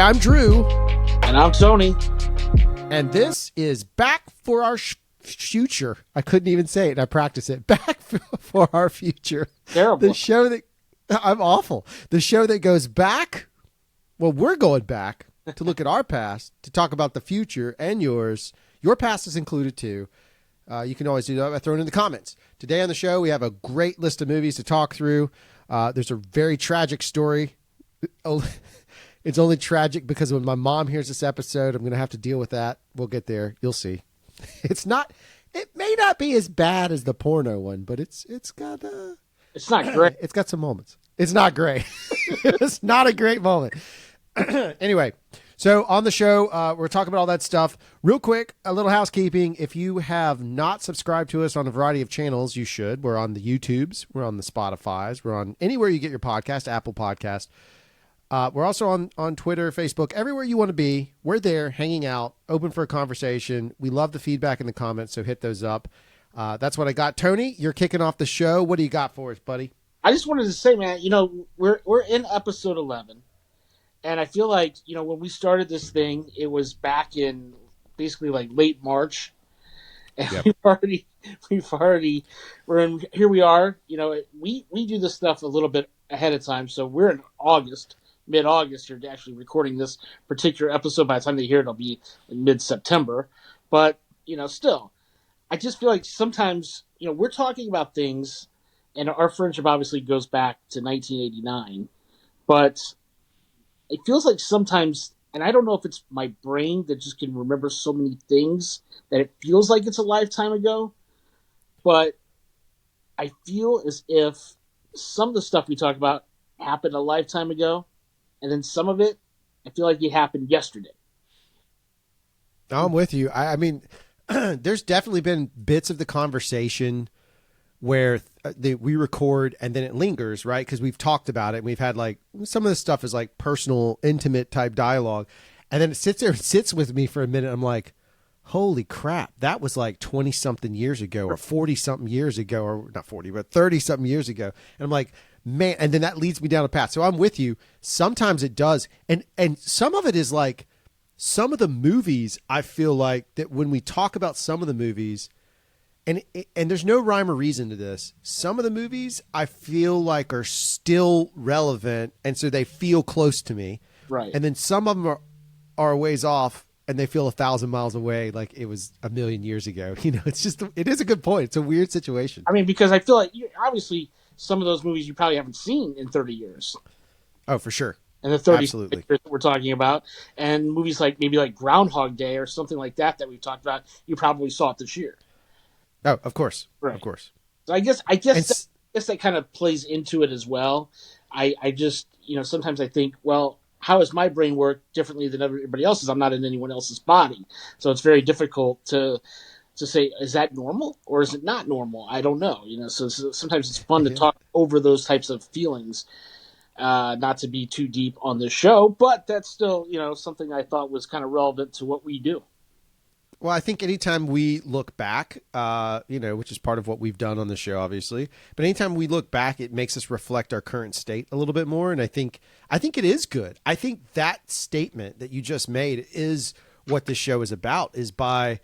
I'm Drew. And I'm Tony. And this is Back for Our Future. I couldn't even say it, and I practiced it. Back for Our Future. Terrible. The show that... I'm awful. The show that goes back... Well, we're going back to look at our past, to talk about the future and yours. Your past is included, too. You can always do that by throwing it in the comments. Today on the show, we have a great list of movies to talk through. There's a very tragic story. It's only tragic because when my mom hears this episode, I'm going to have to deal with that. We'll get there. You'll see. It may not be as bad as the porno one, but it's got it's not great. It's got some moments. It's not great. It's not a great moment. Anyway, so on the show, we're talking about all that stuff. Real quick, a little housekeeping. If you have not subscribed to us on a variety of channels, you should. We're on the YouTubes. We're on the Spotifys. We're on anywhere you get your podcast, Apple Podcast. We're also on Twitter, Facebook, everywhere you want to be. We're there, hanging out, open for a conversation. We love the feedback in the comments, so hit those up. That's what I got. Tony, you're kicking off the show. What do you got for us, buddy? I just wanted to say, man, we're in episode 11, and I feel like, when we started this thing, it was back in basically like late March, and Yep. here we are. We do this stuff a little bit ahead of time, so we're in August. Mid-August, you're actually recording this particular episode. By the time they hear it, it'll be mid-September. But, still, I just feel like sometimes, we're talking about things, and our friendship obviously goes back to 1989. But it feels like sometimes, and I don't know if it's my brain that just can remember so many things that it feels like it's a lifetime ago, but I feel as if some of the stuff we talk about happened a lifetime ago, and then some of it, I feel like it happened yesterday. I'm with you. I mean, there's definitely been bits of the conversation where we record and then it lingers, right? Because we've talked about it. And we've had some of this stuff is like personal, intimate type dialogue. And then it sits there and sits with me for a minute. I'm like, holy crap, that was like 20 something years ago or 40 something years ago, or not 40, but 30 something years ago. And I'm like, man, and then that leads me down a path. So I'm with you. Sometimes it does. And some of it is like some of the movies, I feel like that when we talk about some of the movies, and there's no rhyme or reason to this, some of the movies I feel like are still relevant. And so they feel close to me. Right. And then some of them are a ways off and they feel 1,000 miles away. Like it was a million years ago. It is a good point. It's a weird situation. I mean, because I feel like obviously some of those movies you probably haven't seen in 30 years. Oh, for sure. And the 30 Absolutely. years that we're talking about. And movies like maybe like Groundhog Day or something like that we've talked about, you probably saw it this year. Oh, of course. Right. Of course. So I guess that kind of plays into it as well. I just, sometimes I think, well, how does my brain work differently than everybody else's? I'm not in anyone else's body. So it's very difficult to say, is that normal or is it not normal? I don't know. So sometimes it's fun to talk over those types of feelings, not to be too deep on the show, but that's still, something I thought was kind of relevant to what we do. Well, I think anytime we look back, which is part of what we've done on the show, obviously, but anytime we look back, it makes us reflect our current state a little bit more. And I think it is good. I think that statement that you just made is what this show is about, is by,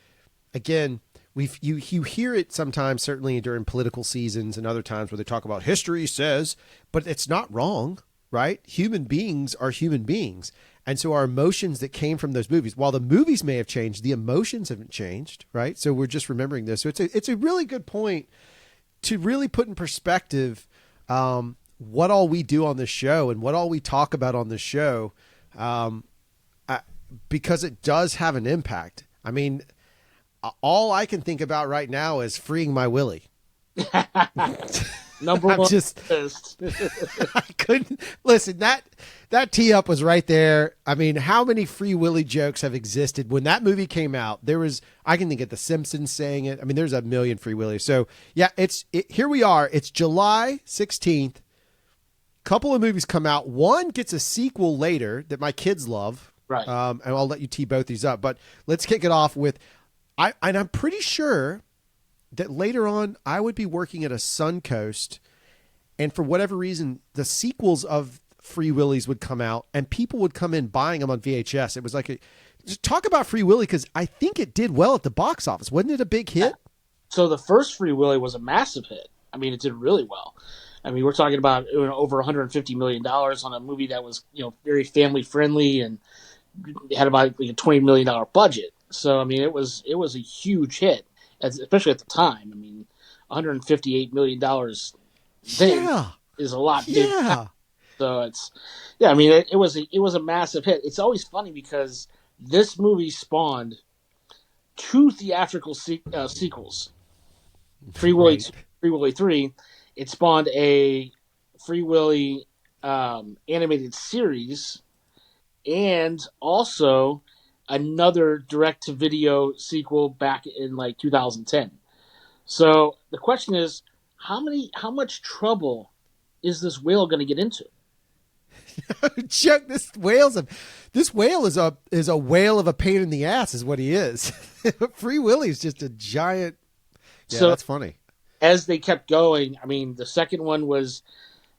again, you hear it sometimes, certainly during political seasons and other times where they talk about history says, but it's not wrong, right? Human beings are human beings. And so our emotions that came from those movies, while the movies may have changed, the emotions haven't changed, right? So we're just remembering this. So it's a really good point to really put in perspective what all we do on this show and what all we talk about on this show, because it does have an impact. I mean, all I can think about right now is freeing my willy. Number one. I couldn't listen. That tee up was right there. I mean, how many Free Willy jokes have existed when that movie came out? I can think of The Simpsons saying it. I mean, there's a million Free Willies. So yeah, here we are. It's July 16th. Couple of movies come out. One gets a sequel later that my kids love. Right. And I'll let you tee both these up, but let's kick it off with, I'm pretty sure that later on I would be working at a Suncoast, and for whatever reason, the sequels of Free Willies would come out, and people would come in buying them on VHS. It was like just talk about Free Willy, because I think it did well at the box office. Wasn't it a big hit? So the first Free Willy was a massive hit. I mean, it did really well. I mean, we're talking about over $150 million on a movie that was very family friendly and had about like a $20 million budget. So I mean, it was a huge hit, especially at the time. I mean, $158 million then Yeah, is a lot big. yeah. So it's yeah. I mean, it was a massive hit. It's always funny because this movie spawned two theatrical sequels. Free Willy Right. 2, Free Willy 3. It spawned a Free Willy animated series and also another direct to video sequel back in like 2010. So the question is, how much trouble is this whale going to get into? Chuck, this whale is a whale of a pain in the ass, is what he is. Free Willy is just a giant. Yeah, So that's funny. as they kept going, I mean, the second one was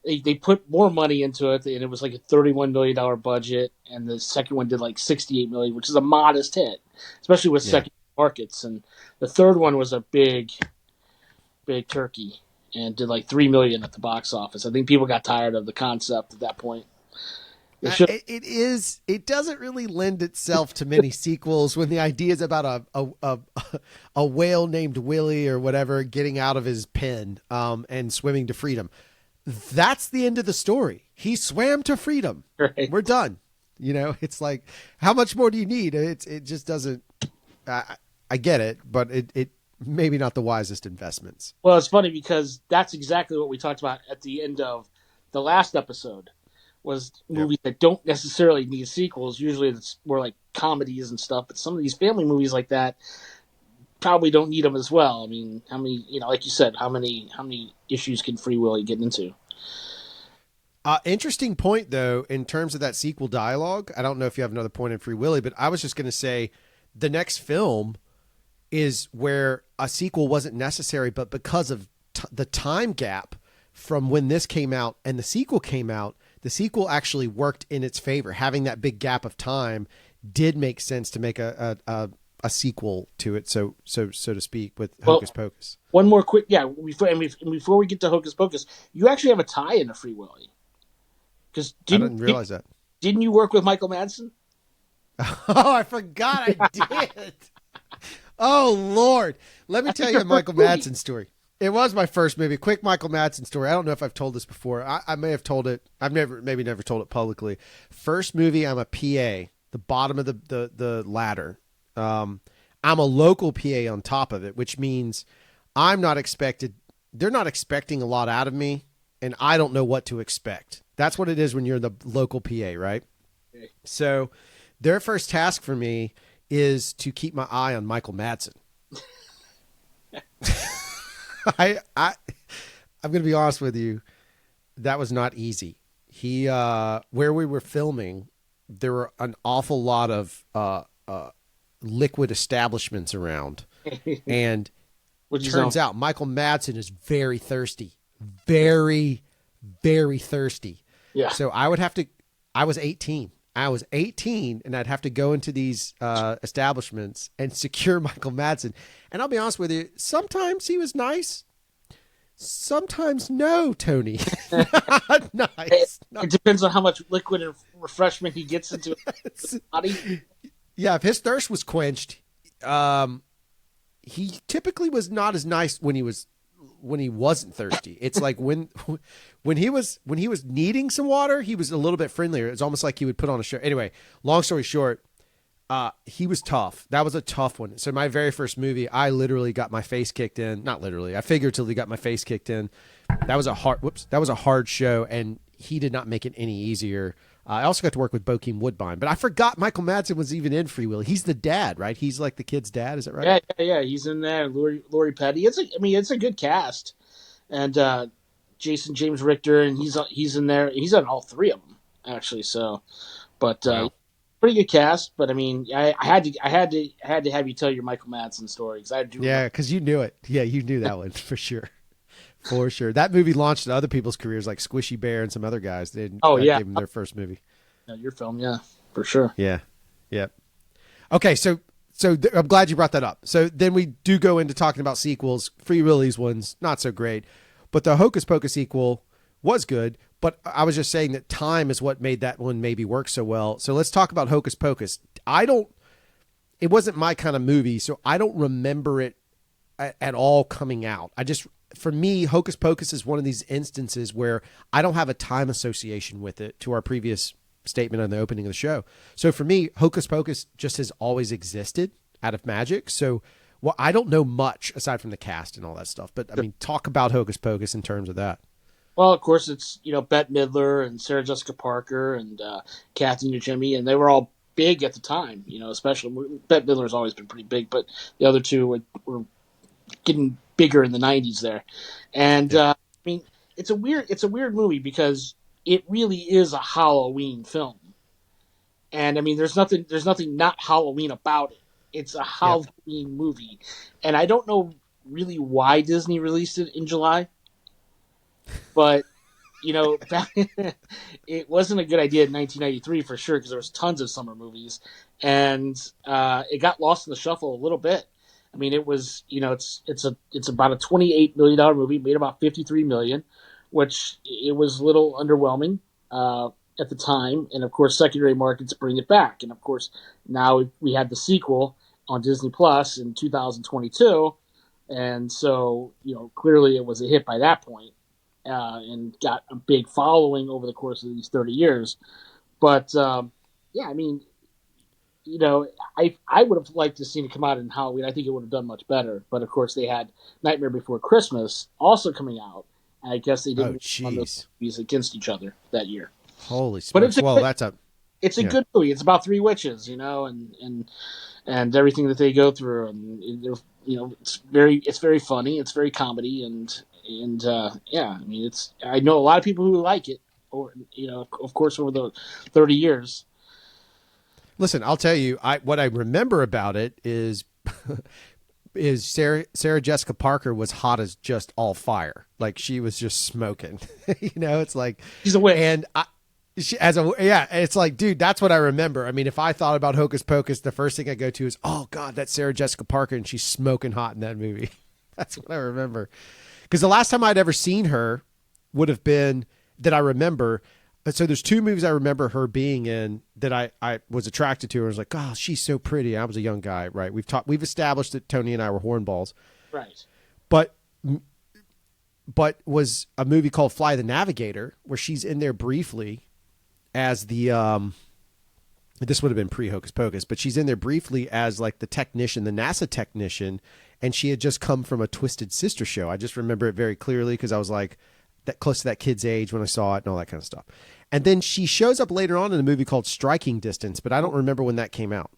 they put more money into it, and it was like a $31 million budget, and the second one did like 68 million, which is a modest hit, especially with Yeah. second markets. And the third one was a big turkey and did like 3 million at the box office. I think people got tired of the concept at that point. They should. It doesn't really lend itself to many sequels when the idea is about a whale named Willie or whatever getting out of his pen and swimming to freedom. That's the end of the story. He swam to freedom. Right. We're done. It's like, how much more do you need? It just doesn't. I get it, but it maybe not the wisest investments. Well, it's funny because that's exactly what we talked about at the end of the last episode. Was movies that don't necessarily need sequels. Usually it's more like comedies and stuff, but some of these family movies like that probably don't need them as well. I mean, how many, like you said, how many issues can Free Willy get into? Interesting point, though, in terms of that sequel dialogue. I don't know if you have another point in Free Willy, but I was just going to say the next film is where a sequel wasn't necessary, but because of the time gap from when this came out and the sequel came out, the sequel actually worked in its favor. Having that big gap of time did make sense to make a sequel to it, so to speak, with Hocus Pocus. One more quick, yeah. Before we get to Hocus Pocus, you actually have a tie into Free Willy. Because I didn't realize that. Didn't you work with Michael Madsen? Oh, I forgot I did. Oh Lord, let me tell you a Michael Madsen story. It was my first movie. Quick Michael Madsen story. I don't know if I've told this before. I may have told it. I've maybe never told it publicly. First movie, I'm a PA, the bottom of the ladder. I'm a local PA on top of it, which means I'm not expected. They're not expecting a lot out of me, and I don't know what to expect. That's what it is when you're the local PA, right? Okay. So their first task for me is to keep my eye on Michael Madsen. I'm going to be honest with you. That was not easy. He, where we were filming, there were an awful lot of liquid establishments around, and turns out Michael Madsen is very thirsty, very, very thirsty. Yeah. So I was 18. I was 18, and I'd have to go into these establishments and secure Michael Madsen. And I'll be honest with you, sometimes he was nice. Sometimes no, Tony. Not nice. It depends on how much liquid and refreshment he gets into his body. Yeah, if his thirst was quenched, he typically was not as nice when he wasn't thirsty. It's like when he was needing some water, he was a little bit friendlier. It's almost like he would put on a show. Anyway, long story short, he was tough. That was a tough one. So my very first movie, I literally got my face kicked in. Not literally, I figuratively got my face kicked in. That was a hard show, and he did not make it any easier. I also got to work with Bokeem Woodbine, but I forgot Michael Madsen was even in Free Willy. He's the dad, right? He's like the kid's dad. Is that right? Yeah. He's in there. Lori Petty. It's a good cast, and Jason James Richter, and he's in there. He's on all three of them actually. So, but Wow. pretty good cast. But I mean, I had to have you tell your Michael Madsen story because I do. Yeah, because you knew it. Yeah, you knew that one for sure. For sure. That movie launched other people's careers, like Squishy Bear and some other guys. Oh That yeah, gave them their first movie. yeah, your film, yeah, for sure. Yeah. Yep. Okay, I'm glad you brought that up. So then we do go into talking about sequels. Free Willy's one's not so great, but the Hocus Pocus sequel was good. But I was just saying that time is what made that one maybe work so well. So let's talk about Hocus Pocus. It wasn't my kind of movie, so I don't remember it at all coming out. For me, Hocus Pocus is one of these instances where I don't have a time association with it, to our previous statement on the opening of the show. So for me, Hocus Pocus just has always existed out of magic. So, well, I don't know much aside from the cast and all that stuff, but I mean, talk about Hocus Pocus in terms of that. Well, of course, it's Bette Midler and Sarah Jessica Parker and Kathy Najimy, and they were all big at the time. Especially Bette Midler's always been pretty big, but the other two were getting bigger in the '90s there. And Yep. I mean, it's a weird movie because it really is a Halloween film, and I mean, there's nothing not Halloween about it. It's a Yep. Halloween movie, and I don't know really why Disney released it in July, but back, it wasn't a good idea in 1993 for sure because there was tons of summer movies, and it got lost in the shuffle a little bit. I mean, it was it's about a $28 million movie, made about 53 million, which it was a little underwhelming at the time, and of course, secondary markets bring it back, and of course, now we had the sequel on Disney Plus in 2022, and so clearly it was a hit by that point and got a big following over the course of these 30 years. But yeah, I mean, I would have liked to seen it come out in Halloween. I think it would have done much better. But of course, they had Nightmare Before Christmas also coming out. And I guess they Oh, didn't run those jeez. movies against each other that year. Holy But smokes. Well, that's a, it's a yeah. good movie. It's about three witches, and everything that they go through, and it's very funny. It's very comedy, and yeah, I mean, I know a lot of people who like it, or of course, over the 30 years. Listen, I'll tell you, what I remember about it is is Sarah Jessica Parker was hot as just all fire. Like she was just smoking. It's like, She's a witch. and it's like, dude, that's what I remember. I mean, if I thought about Hocus Pocus, the first thing I go to is, oh God, that's Sarah Jessica Parker, and she's smoking hot in that movie. That's what I remember. Because the last time I'd ever seen her would have been that I remember. So there's two movies I remember her being in that I was attracted to. I was like, oh, she's so pretty. I was a young guy, right? We've established that Tony and I were hornballs, Right. but was a movie called Fly the Navigator where she's in there briefly as the this would have been pre Hocus Pocus, but she's in there briefly as like the technician, the NASA technician, and she had just come from a Twisted Sister show. I just remember it very clearly because I was like that close to that kid's age when I saw it and all that kind of stuff. And then she shows up later on in a movie called Striking Distance, but I don't remember when that came out.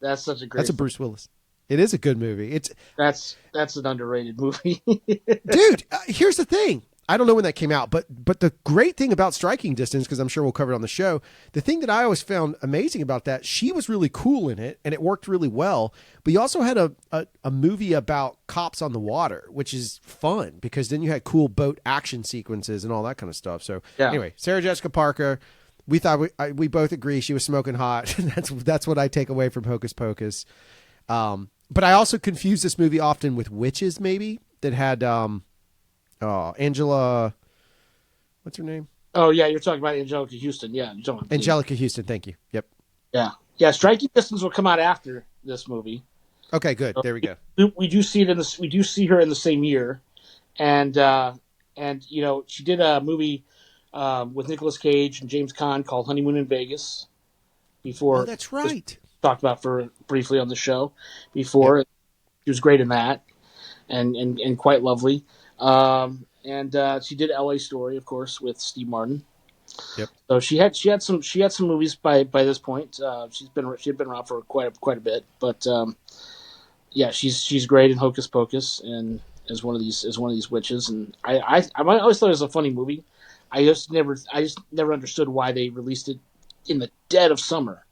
That's such a great. That's a Bruce Willis. It is a good movie. That's an underrated movie. Dude, here's the thing. I don't know when that came out, but the great thing about Striking Distance, because I'm sure we'll cover it on the show, the thing that I always found amazing about that, she was really cool in it, and it worked really well. But you also had a movie about cops on the water, which is fun, because then you had cool boat action sequences and all that kind of stuff. So Yeah. anyway, Sarah Jessica Parker, we thought we both agree she was smoking hot. That's what I take away from Hocus Pocus. But I also confuse this movie often with Witches, maybe, that had Angela, what's her name? Oh yeah, you're talking about Angelica Houston. Yeah, you're talking about Angelica Houston. Thank you. Yep. yeah. Striking Distance will come out after this movie. Okay, good. There we go. We do see it in this. We do see her in the same year, and she did a movie with Nicolas Cage and James Caan called Honeymoon in Vegas. Oh, Before that's right. talked about for briefly on the show. Before Yep. she was great in that, and quite lovely. And she did L.A. Story, of course, with Steve Martin. Yep. So she had some movies by this point. She had been around for quite a bit, but yeah, she's great in Hocus Pocus and as one of these witches. And I always thought it was a funny movie. I just never understood why they released it in the dead of summer.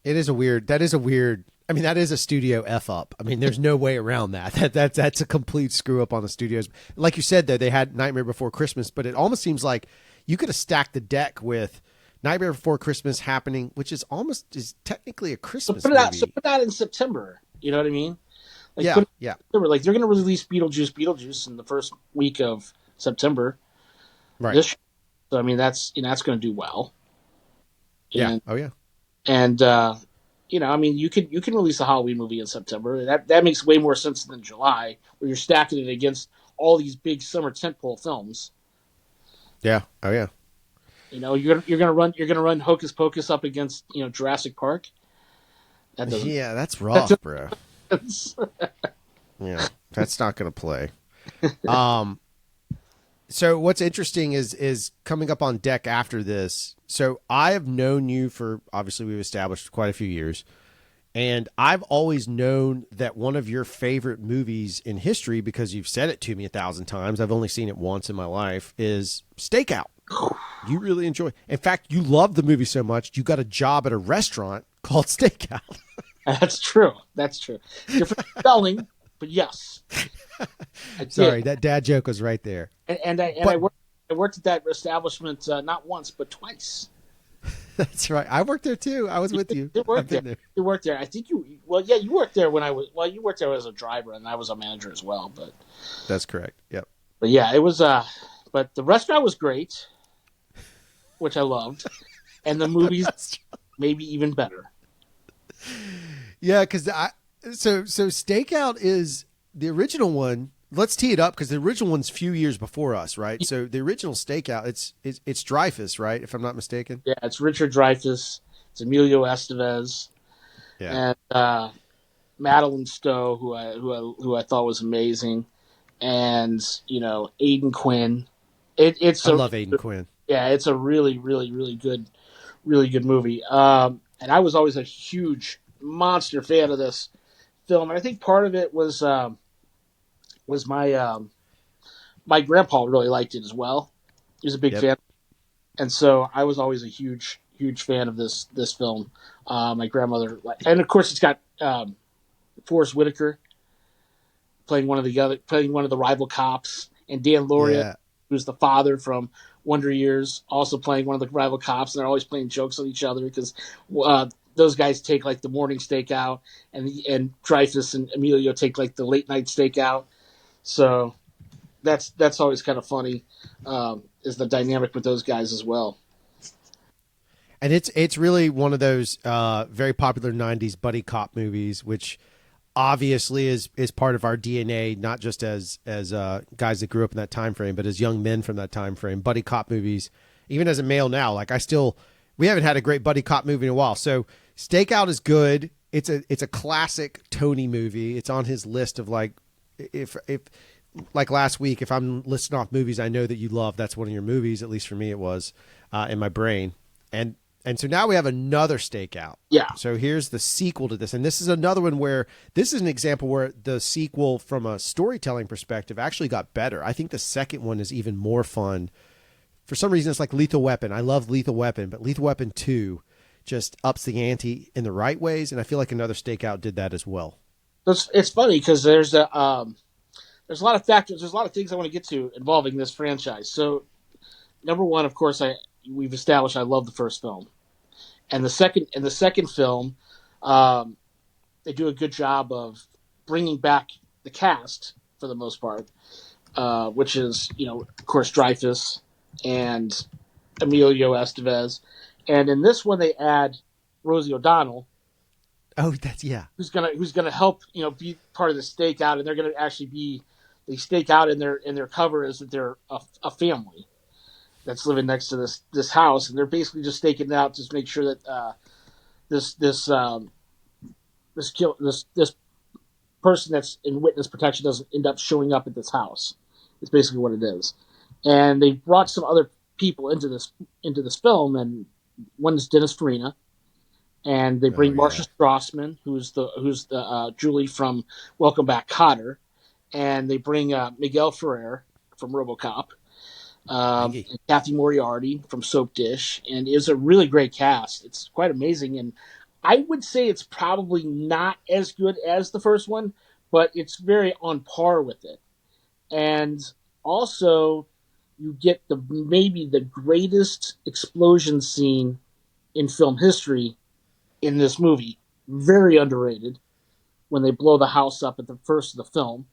That is a weird I mean, that is a studio f up. I mean, there's no way around that. That's a complete screw up on the studios. Like you said, though, they had Nightmare Before Christmas, but it almost seems like you could have stacked the deck with Nightmare Before Christmas happening, which is technically a So Christmas put it out. So movie. put that in September. You know what I mean? Like Yeah, put it yeah, in September. Like they're going to release Beetlejuice in the first week of September right. this year. So I mean that's going to do well. Yeah, And oh yeah, and I mean you can release a Halloween movie in September. That makes way more sense than July, where you're stacking it against all these big summer tentpole films. yeah, oh yeah, You're gonna run Hocus Pocus up against Jurassic Park. That doesn't. yeah. That's That rough, bro. doesn't Yeah, that's not going to play. Um, so what's interesting is coming up on deck after this. So I have known you for, obviously we've established, quite a few years, and I've always known that one of your favorite movies in history, because you've said it to me 1,000 times, I've only seen it once in my life, is Stakeout. You really enjoy. In fact, you love the movie so much you got a job at a restaurant called Stakeout. That's true. That's true. Different spelling, but yes, I did. Sorry, that dad joke was right there. And I But worked at that establishment not once but twice. that's right. I worked there too. I was with you. You I've worked there. been there. You worked there. I think you. Well, yeah, you worked there when I was. Well, you worked there as a driver, and I was a manager as well. That's correct. Yep. But yeah, it was. But the restaurant was great, which I loved, and the movies maybe even better. Yeah, because so Stakeout is the original one. Let's tee it up because the original one's a few years before us, right? So the original Stakeout, it's Dreyfuss, right? If I'm not mistaken. Yeah, it's Richard Dreyfuss, it's Emilio Estevez, Yeah, and Madeline Stowe, who I thought was amazing, and Aidan Quinn. It's I a love Aiden Quinn. Yeah, it's a really really good movie. And I was always a huge monster fan of this film, and I think part of it was my grandpa really liked it as well. He was a big Yep. fan, and so I was always a huge fan of this film. My grandmother, and of course, it's got Forrest Whitaker playing one of the rival cops, and Dan Lauria, Yeah. who's the father from Wonder Years, also playing one of the rival cops, and they're always playing jokes on each other because those guys take like the morning stakeout, and Dreyfuss and Emilio take like the late night stakeout. So that's always kind of funny, is the dynamic with those guys as well. And it's really one of those very popular '90s buddy cop movies, which obviously is part of our DNA, not just as guys that grew up in that time frame, but as young men from that time frame. Buddy cop movies, even as a male now, like we haven't had a great buddy cop movie in a while. So Stakeout is good. It's a classic Tony movie. It's on his list of like if like last week, if I'm listing off movies I know that you love, that's one of your movies. At least for me, it was in my brain. And so now we have another Stakeout. Yeah, So here's the sequel to this. And this is another one where this is an example where the sequel from a storytelling perspective actually got better. I think the second one is even more fun. For some reason, it's like Lethal Weapon. I love Lethal Weapon, but Lethal Weapon 2 just ups the ante in the right ways. And I feel like another Stakeout did that as well. it's funny because there's a lot of factors. There's a lot of things I want to get to involving this franchise. So number one, of course, we've established I love the first film, and the second film, they do a good job of bringing back the cast for the most part, which is of course Dreyfuss and Emilio Estevez, and in this one they add Rosie O'Donnell, Oh, that's yeah. who's gonna help be part of the stakeout, and they're gonna actually be they stake out in their cover is that they're a family that's living next to this house, and they're basically just staking it out to make sure that this this this person that's in witness protection doesn't end up showing up at this house. It's basically what it is, and they brought some other people into this film, and one is Dennis Farina, and they Oh bring yeah. Marcia Strassman, who's the Julie from Welcome Back, Kotter, and they bring Miguel Ferrer from RoboCop, Angie. and Kathy Moriarty from Soap Dish, and it's a really great cast. It's quite amazing, and I would say it's probably not as good as the first one, but it's very on par with it. And also, you get the maybe the greatest explosion scene in film history in this movie. Very underrated when they blow the house up at the first of the film.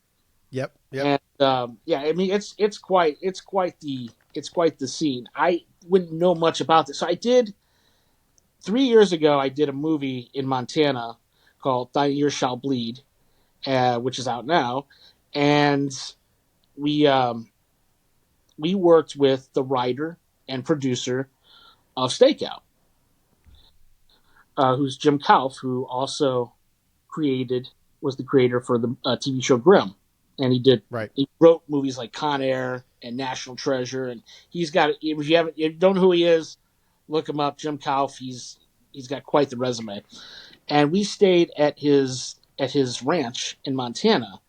Yep. Yep. And yeah, I mean it's quite the scene. I wouldn't know much about this. So I did 3 years ago. I did a movie in Montana called "Thy Ear Shall Bleed," which is out now, and we we worked with the writer and producer of Stakeout, who's Jim Kauf, who also created was the creator for the TV show Grimm, and Right. he wrote movies like Con Air and National Treasure, and he's got if you don't know who he is, look him up, Jim Kauf. He's got quite the resume, and we stayed at his ranch in Montana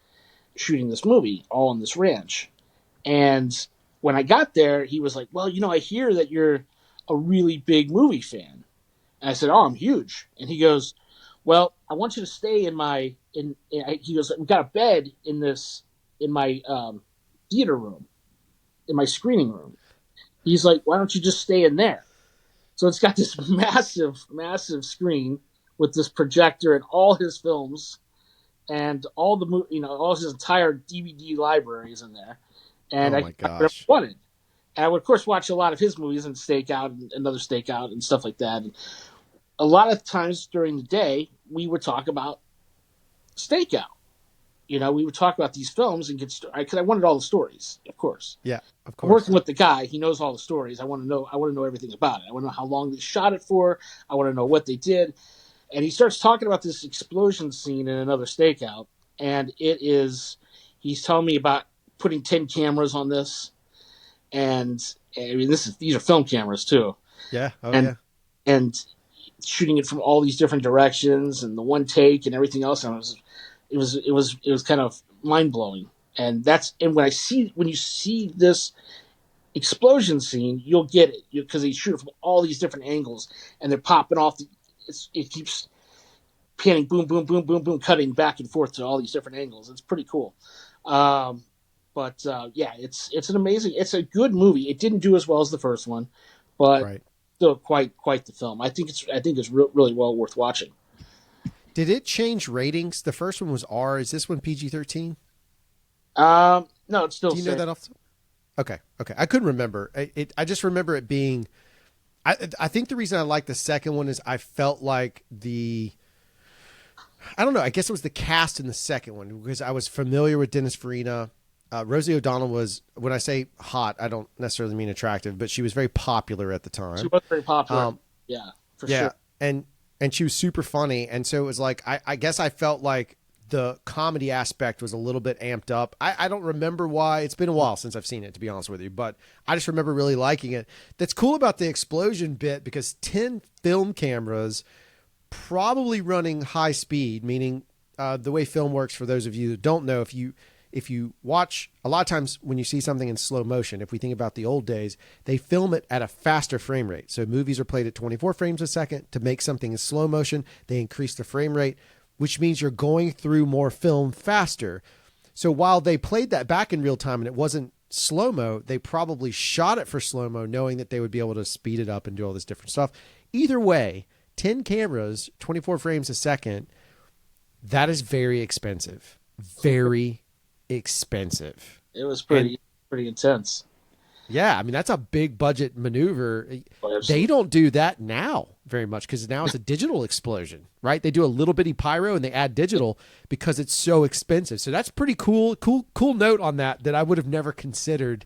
shooting this movie, all on this ranch. And when I got there, he was like, "Well, you know, I hear that you're a really big movie fan." And I said, "Oh, I'm huge." And he goes, "Well, I want you to stay in my he goes, "We've got a bed in this in my theater room, in my screening room." He's like, "Why don't you just stay in there?" So it's got this massive screen with this projector and all his films and all the all his entire DVD library is in there, and Oh I my could watch whatever gosh. I wanted. And I would, of course, watch a lot of his movies and Stakeout and another Stakeout and stuff like that. And a lot of times during the day, we would talk about Stakeout. You know, we would talk about these films and get because I wanted all the stories, of course. Yeah. Of I'm working course. with the guy; he knows all the stories. I want to know. I want to know everything about it. I want to know how long they shot it for. I want to know what they did. And he starts talking about this explosion scene in another Stakeout, and it is. He's telling me about putting 10 cameras on this, and I mean, these are film cameras too, Yeah. Oh and yeah. and shooting it from all these different directions and the one take and everything else. And it was kind of mind blowing. And when you see this explosion scene, you'll get it because they shoot it from all these different angles and they're popping off. It keeps panning, boom, boom, boom, boom, boom, cutting back and forth to all these different angles. It's pretty cool. Um, but yeah, it's an amazing, it's a good movie. It didn't do as well as the first one, but Right. still quite the film. I think it's really well worth watching. Did it change ratings? The first one was R. Is this one PG-13? No, it's still Do you know safe. that off? Okay. Okay. I couldn't remember. I just remember it being. I think the reason I like the second one is I felt like the. I don't know. I guess it was the cast in the second one because I was familiar with Dennis Farina. Rosie O'Donnell was, when I say hot, I don't necessarily mean attractive, but she was very popular at the She time. was very popular. Um, Yeah, for yeah, sure. and she was super funny, and so it was like I guess I felt like the comedy aspect was a little bit amped up. I don't remember why. It's been a while since I've seen it, to be honest with you, but I just remember really liking it. That's cool about the explosion bit because 10 film cameras probably running high speed, meaning the way film works, for those of you who don't know, if you watch, a lot of times when you see something in slow motion, if we think about the old days, they film it at a faster frame rate. So movies are played at 24 frames a second. To make something in slow motion, they increase the frame rate, which means you're going through more film faster. So while they played that back in real time and it wasn't slow mo, they probably shot it for slow mo, knowing that they would be able to speed it up and do all this different stuff. Either way, 10 cameras, 24 frames a second, that is very expensive. Very expensive. It was And pretty intense. yeah, I mean, that's a big budget maneuver. Oh, They absolutely. don't do that now very much because now it's a digital explosion, right? They do a little bitty pyro and they add digital because it's so expensive. So that's pretty cool. Cool note on that I would have never considered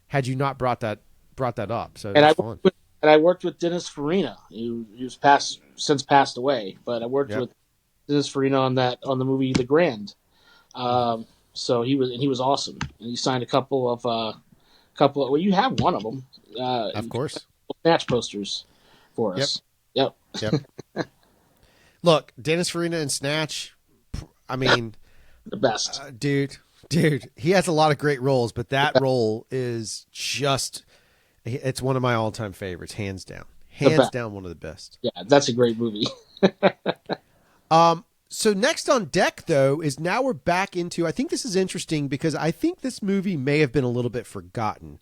had you not brought that up. So And that's fun. I worked with Dennis Farina. He was since passed away, but I worked Yep. with Dennis Farina on the movie The Grand. So he was awesome, and he signed a couple of, well, you have one of them, Of course. Snatch posters for Yep. us. Yep, Yep. Look, Dennis Farina and Snatch. I mean, the best. dude, he has a lot of great roles, but that role is just, it's one of my all time favorites, hands down. The Hands best. down, one of the best. Yeah, that's a great movie. So next on deck, though, is now we're back into. I think this is interesting because I think this movie may have been a little bit forgotten.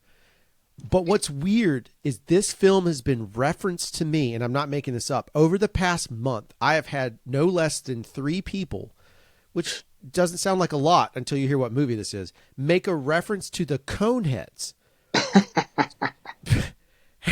But what's weird is this film has been referenced to me, and I'm not making this up. Over the past month, I have had no less than 3 people, which doesn't sound like a lot until you hear what movie this is, make a reference to the Coneheads.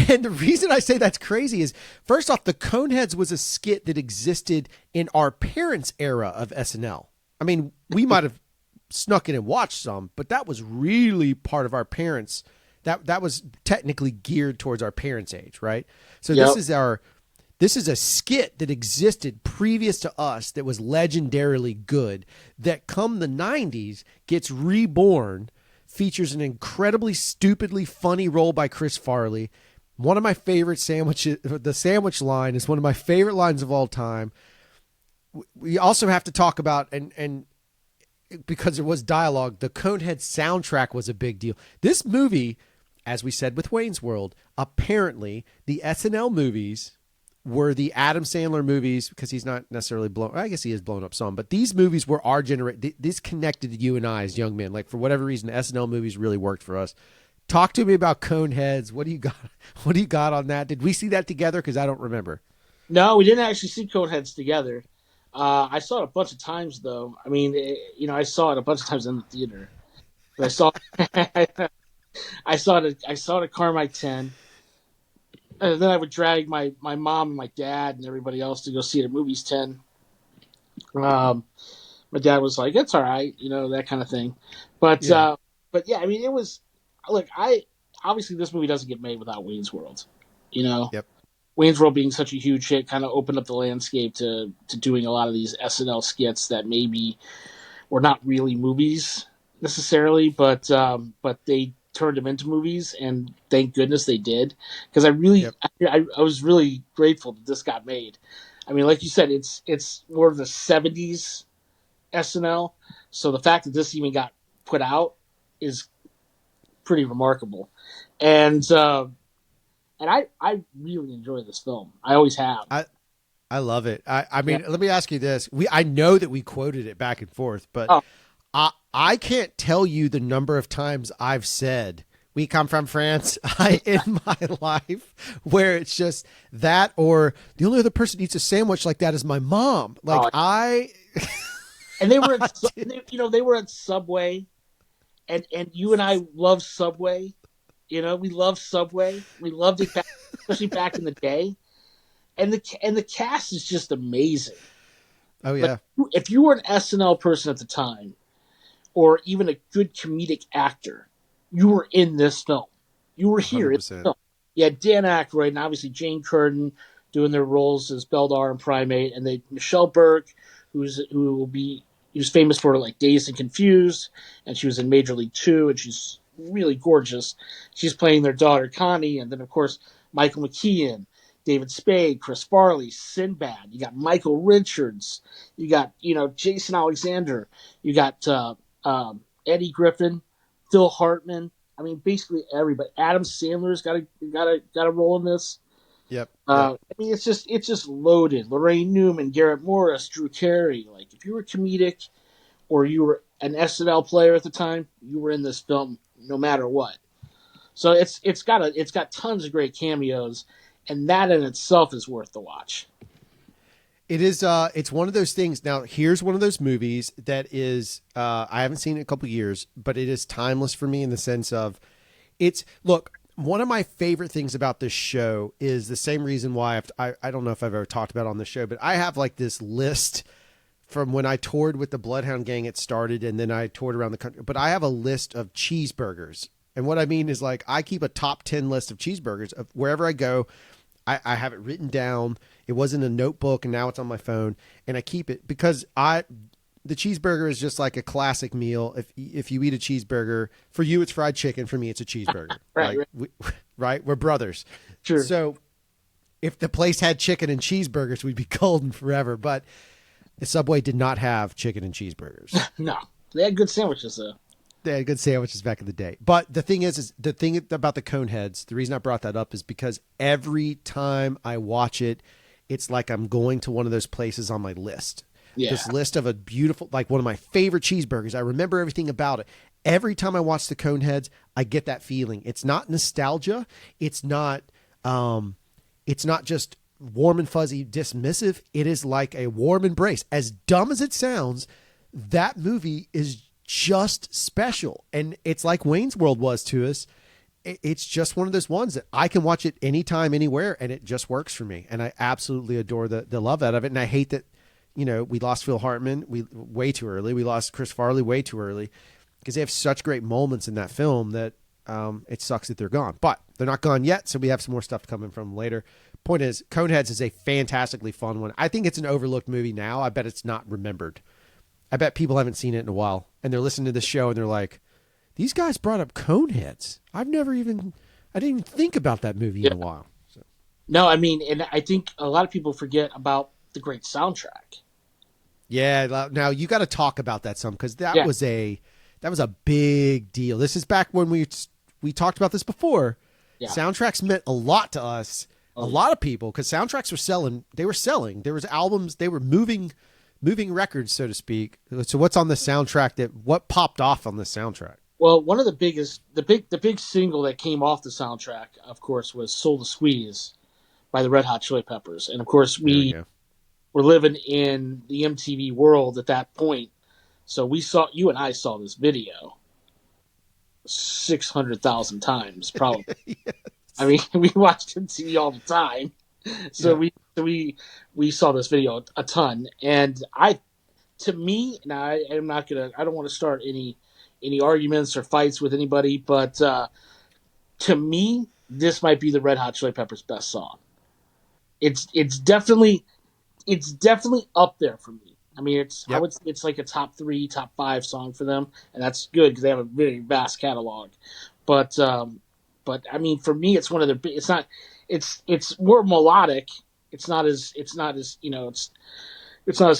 And the reason I say that's crazy is, first off, the Coneheads was a skit that existed in our parents' era of SNL. I mean, we might have snuck in and watched some, but that was really part of our parents. That was technically geared towards our parents' age, right? So Yep. this is a skit that existed previous to us that was legendarily good, that come the 90s gets reborn, features an incredibly stupidly funny role by Chris Farley. One of my favorite sandwiches, the sandwich line is one of my favorite lines of all time. We also have to talk about, and because there was dialogue, the Conehead soundtrack was a big deal. This movie, as we said with Wayne's World, apparently the SNL movies were the Adam Sandler movies, because he's not necessarily blown. I guess he is blown up some, but these movies were our generation. This connected to you and I as young men. Like, for whatever reason, SNL movies really worked for us. Talk to me about Coneheads. What do you got? What do you got on that? Did we see that together? Because I don't remember. No, we didn't actually see Coneheads together. I saw it a bunch of times, though. I mean, I saw it a bunch of times in the theater. But I saw, I saw it at Carmike 10, and then I would drag my mom and my dad and everybody else to go see it at Movies 10. My dad was like, "It's all right," that kind of thing. But Yeah. but yeah, I mean, it was. Look, I obviously this movie doesn't get made without Wayne's World. You know, Yep. Wayne's World being such a huge hit kind of opened up the landscape to doing a lot of these SNL skits that maybe were not really movies necessarily, but they turned them into movies, and thank goodness they did, because Yep. I was really grateful that this got made. I mean, like you said, it's more of the '70s SNL, so the fact that this even got put out is pretty remarkable, and I really enjoy this film. I always have. I I love it. I Yeah. mean, let me ask you this. I know that we quoted it back and forth, but Oh, I can't tell you the number of times I've said we come from France in my life, where it's just that, or the only other person who eats a sandwich like that is my mom. Like oh, I and they were at, they were at Subway, and you and I love Subway. We love Subway. We loved it back, especially back in the day. And the cast is just amazing. Oh Like, yeah. if you were an SNL person at the time, or even a good comedic actor, you were in this film. You were here in the 100%. film. You had Dan Aykroyd and obviously Jane Curtin doing their roles as Beldar and Primate, and they Michelle Burke, who's famous for like Dazed and Confused, and she was in Major League Two, and she's really gorgeous. She's playing their daughter Connie, and then of course Michael McKean, David Spade, Chris Farley, Sinbad. You got Michael Richards. You got Jason Alexander. You got Eddie Griffin, Phil Hartman. I mean, basically everybody. Adam Sandler's got a role in this. Yep. Yep. I mean, it's just loaded. Lorraine Newman, Garrett Morris, Drew Carey. Like, if you were comedic or you were an SNL player at the time, you were in this film no matter what. So it's got tons of great cameos, and that in itself is worth the watch. It is it's one of those things. Now, here's one of those movies that is I haven't seen it in a couple years, but it is timeless for me in the sense of look, one of my favorite things about this show is the same reason why I don't know if I've ever talked about it on the show, but I have like this list from when I toured with the Bloodhound Gang. It started, and then I toured around the country, but I have a list of cheeseburgers. And what I mean is, like, I keep a top 10 list of cheeseburgers of wherever I go. I have it written down. It was in a notebook, and now it's on my phone, and I keep it because the cheeseburger is just like a classic meal. If you eat a cheeseburger, for you it's fried chicken. For me, it's a cheeseburger. Right, right. Right? We're brothers. Sure. So if the place had chicken and cheeseburgers, we'd be golden forever. But the Subway did not have chicken and cheeseburgers. No, they had good sandwiches though. They had good sandwiches back in the day. But the thing is the thing about the Coneheads, the reason I brought that up is because every time I watch it, it's like I'm going to one of those places on my list. Yeah. This list of a beautiful, like one of my favorite cheeseburgers. I remember everything about it. Every time I watch the Coneheads, I get that feeling. It's not nostalgia. It's not just warm and fuzzy dismissive. It is like a warm embrace. As dumb as it sounds, that movie is just special. And it's like Wayne's World was to us. It's just one of those ones that I can watch it anytime, anywhere, and it just works for me. And I absolutely adore the love out of it. And I hate that, we lost Phil Hartman way too early. We lost Chris Farley way too early because they have such great moments in that film that it sucks that they're gone. But they're not gone yet, so we have some more stuff coming from later. Point is, Coneheads is a fantastically fun one. I think it's an overlooked movie now. I bet it's not remembered. I bet people haven't seen it in a while, and they're listening to this show, and they're like, these guys brought up Coneheads. I didn't even think about that movie in a while. So. No, I mean, and I think a lot of people forget about the great soundtrack. Yeah, now you got to talk about that some because that was a big deal. This is back when we talked about this before. Yeah. Soundtracks meant a lot to us, a lot of people, because soundtracks were selling. They were selling. There was albums. They were moving records, so to speak. So what's on the soundtrack? What popped off on the soundtrack? Well, one of the big single that came off the soundtrack, of course, was "Soul to Squeeze" by the Red Hot Chili Peppers, and of course we were living in the MTV world at that point. So you and I saw this video 600,000 times, probably. Yes. I mean, we watched MTV all the time. So we saw this video a ton. And I don't want to start any arguments or fights with anybody, but to me, this might be the Red Hot Chili Peppers' best song. It's definitely up there for me. I mean, I would say it's like a top 3, top 5 song for them, and that's good because they have a very vast catalog. But I mean, for me, it's one of their. It's more melodic. It's not as it's not as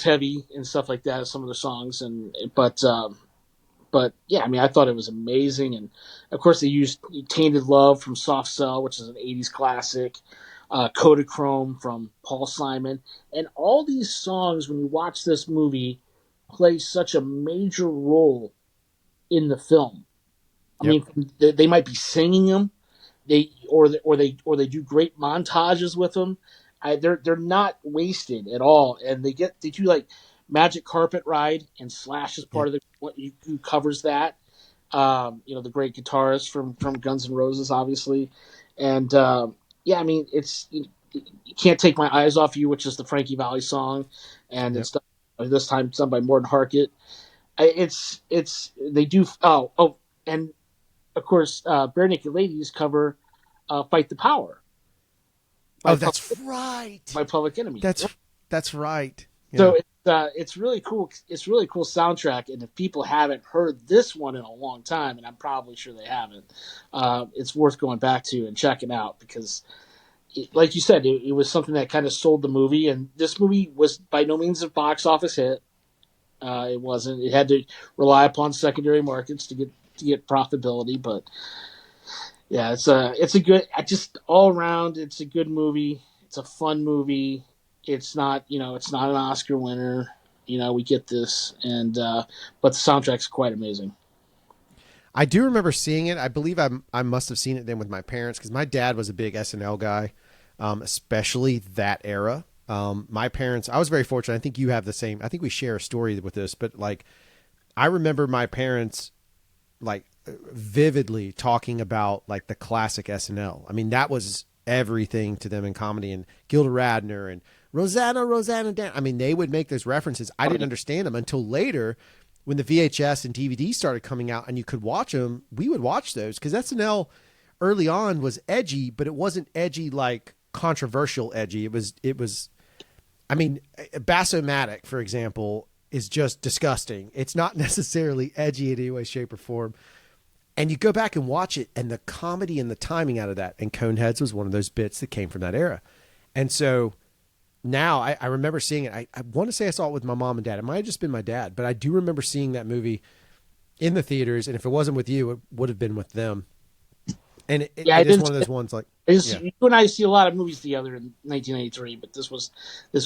heavy and stuff like that as some of the songs. But yeah, I mean, I thought it was amazing, and of course they used "Tainted Love" from Soft Cell, which is an '80s classic. Kodachrome from Paul Simon, and all these songs, when you watch this movie, play such a major role in the film. I mean, they might be singing them, they do great montages with them. They're not wasted at all, and they do like "Magic Carpet Ride" and Slash is part of who covers that. The great guitarist from Guns N' Roses, obviously, and. Yeah, I mean, you Can't Take My Eyes Off You, which is the Frankie Valli song, and it's done, this time done by Morton Harkett. They do. And of course, Bare Naked Ladies cover "Fight the Power." That's right. By Public Enemy. That's right. Yeah. So it's really cool. It's really cool soundtrack, and if people haven't heard this one in a long time, and I'm probably sure they haven't, it's worth going back to and checking out because, like you said, it was something that kind of sold the movie. And this movie was by no means a box office hit. It wasn't. It had to rely upon secondary markets to get profitability. But yeah, it's a good. Just all around, it's a good movie. It's a fun movie. It's not an Oscar winner. We get this, but the soundtrack's quite amazing. I do remember seeing it. I believe I must have seen it then with my parents because my dad was a big SNL guy, especially that era. My parents, I was very fortunate. I think you have the same. I think we share a story with this, but like, I remember my parents like vividly talking about like the classic SNL. I mean, that was everything to them in comedy, and Gilda Radner and Rosanna Dan. I mean, they would make those references. I didn't understand them until later when the VHS and DVD started coming out and you could watch them. We would watch those because SNL early on was edgy, but it wasn't edgy like controversial edgy. It was. I mean, Bass-O-Matic, for example, is just disgusting. It's not necessarily edgy in any way, shape, or form. And you go back and watch it, and the comedy and the timing out of that, and Coneheads was one of those bits that came from that era. And so now I remember seeing it. I want to say I saw it with my mom and dad. It might have just been my dad, but I do remember seeing that movie in the theaters, and if it wasn't with you, it would have been with them. And Yeah, I it is didn't. one of those ones like, yeah. You and I see a lot of movies together in 1993, but this was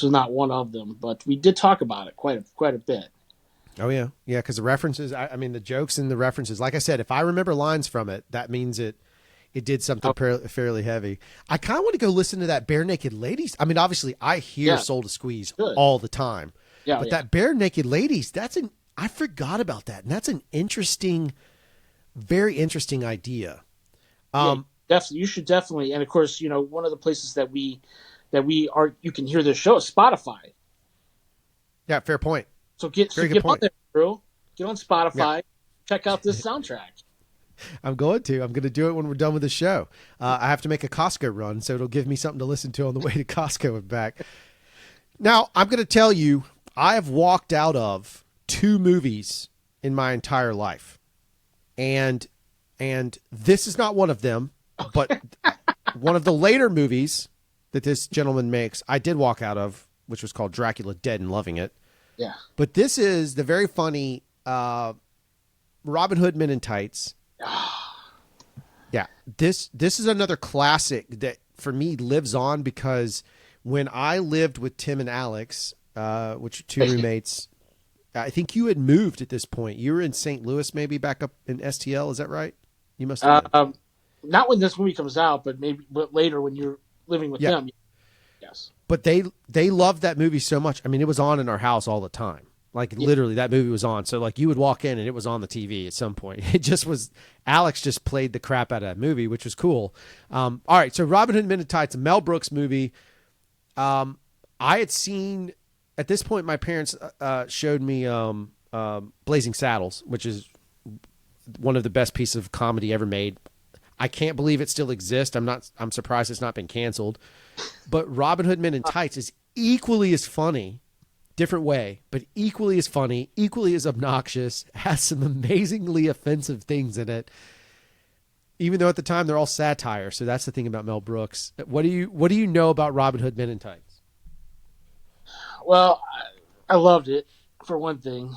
not one of them. But we did talk about it quite a bit. Oh yeah, yeah. Because the references, I mean, the jokes and the references. Like I said, if I remember lines from it, that means it did something Oh, fairly heavy. I kind of want to go listen to that Bare Naked Ladies. I mean, obviously, I hear yeah, Soul to Squeeze good. all the time, Yeah, but yeah, that Bare Naked Ladies, I forgot about that, and that's an interesting, very interesting idea. yeah. Um, Definitely, you should definitely. And of course, one of the places that we are you can hear this show is Spotify. yeah, fair point. So get Very good get on point. there, bro. Get on Yeah, Spotify. Check out this soundtrack. I'm going to. I'm going to do it when we're done with the show. I have to make a Costco run, so it'll give me something to listen to on the way to Costco and back. Now, I'm going to tell you, I have walked out of 2 movies in my entire life. And this is not one of them, but one of the later movies that this gentleman makes, I did walk out of, which was called Dracula Dead and Loving It. Yeah. But this is the very funny Robin Hood Men in Tights. Yeah, this is another classic that for me lives on because when I lived with Tim and Alex, which are 2 roommates, I think you had moved at this point. You were in St. Louis, maybe back up in STL. Is that right? You must have been. Um, Not when this movie comes out, but later when you're living with Yeah, them. Yes. but they loved that movie so much. I mean, it was on in our house all the time. Like Yeah. literally, that movie was on. So like you would walk in and it was on the TV at some point. It just was. Alex just played the crap out of that movie, which was cool. All right, so Robin Hood Men in Tights, a Mel Brooks movie. I had seen at this point. My parents showed me Blazing Saddles, which is one of the best pieces of comedy ever made. I can't believe it still exists. I'm surprised it's not been canceled. But Robin Hood Men in Tights is equally as funny, different way, but equally as funny, equally as obnoxious, has some amazingly offensive things in it. Even though at the time they're all satire. So that's the thing about Mel Brooks. What do you know about Robin Hood Men in Tights? Well, I loved it for one thing.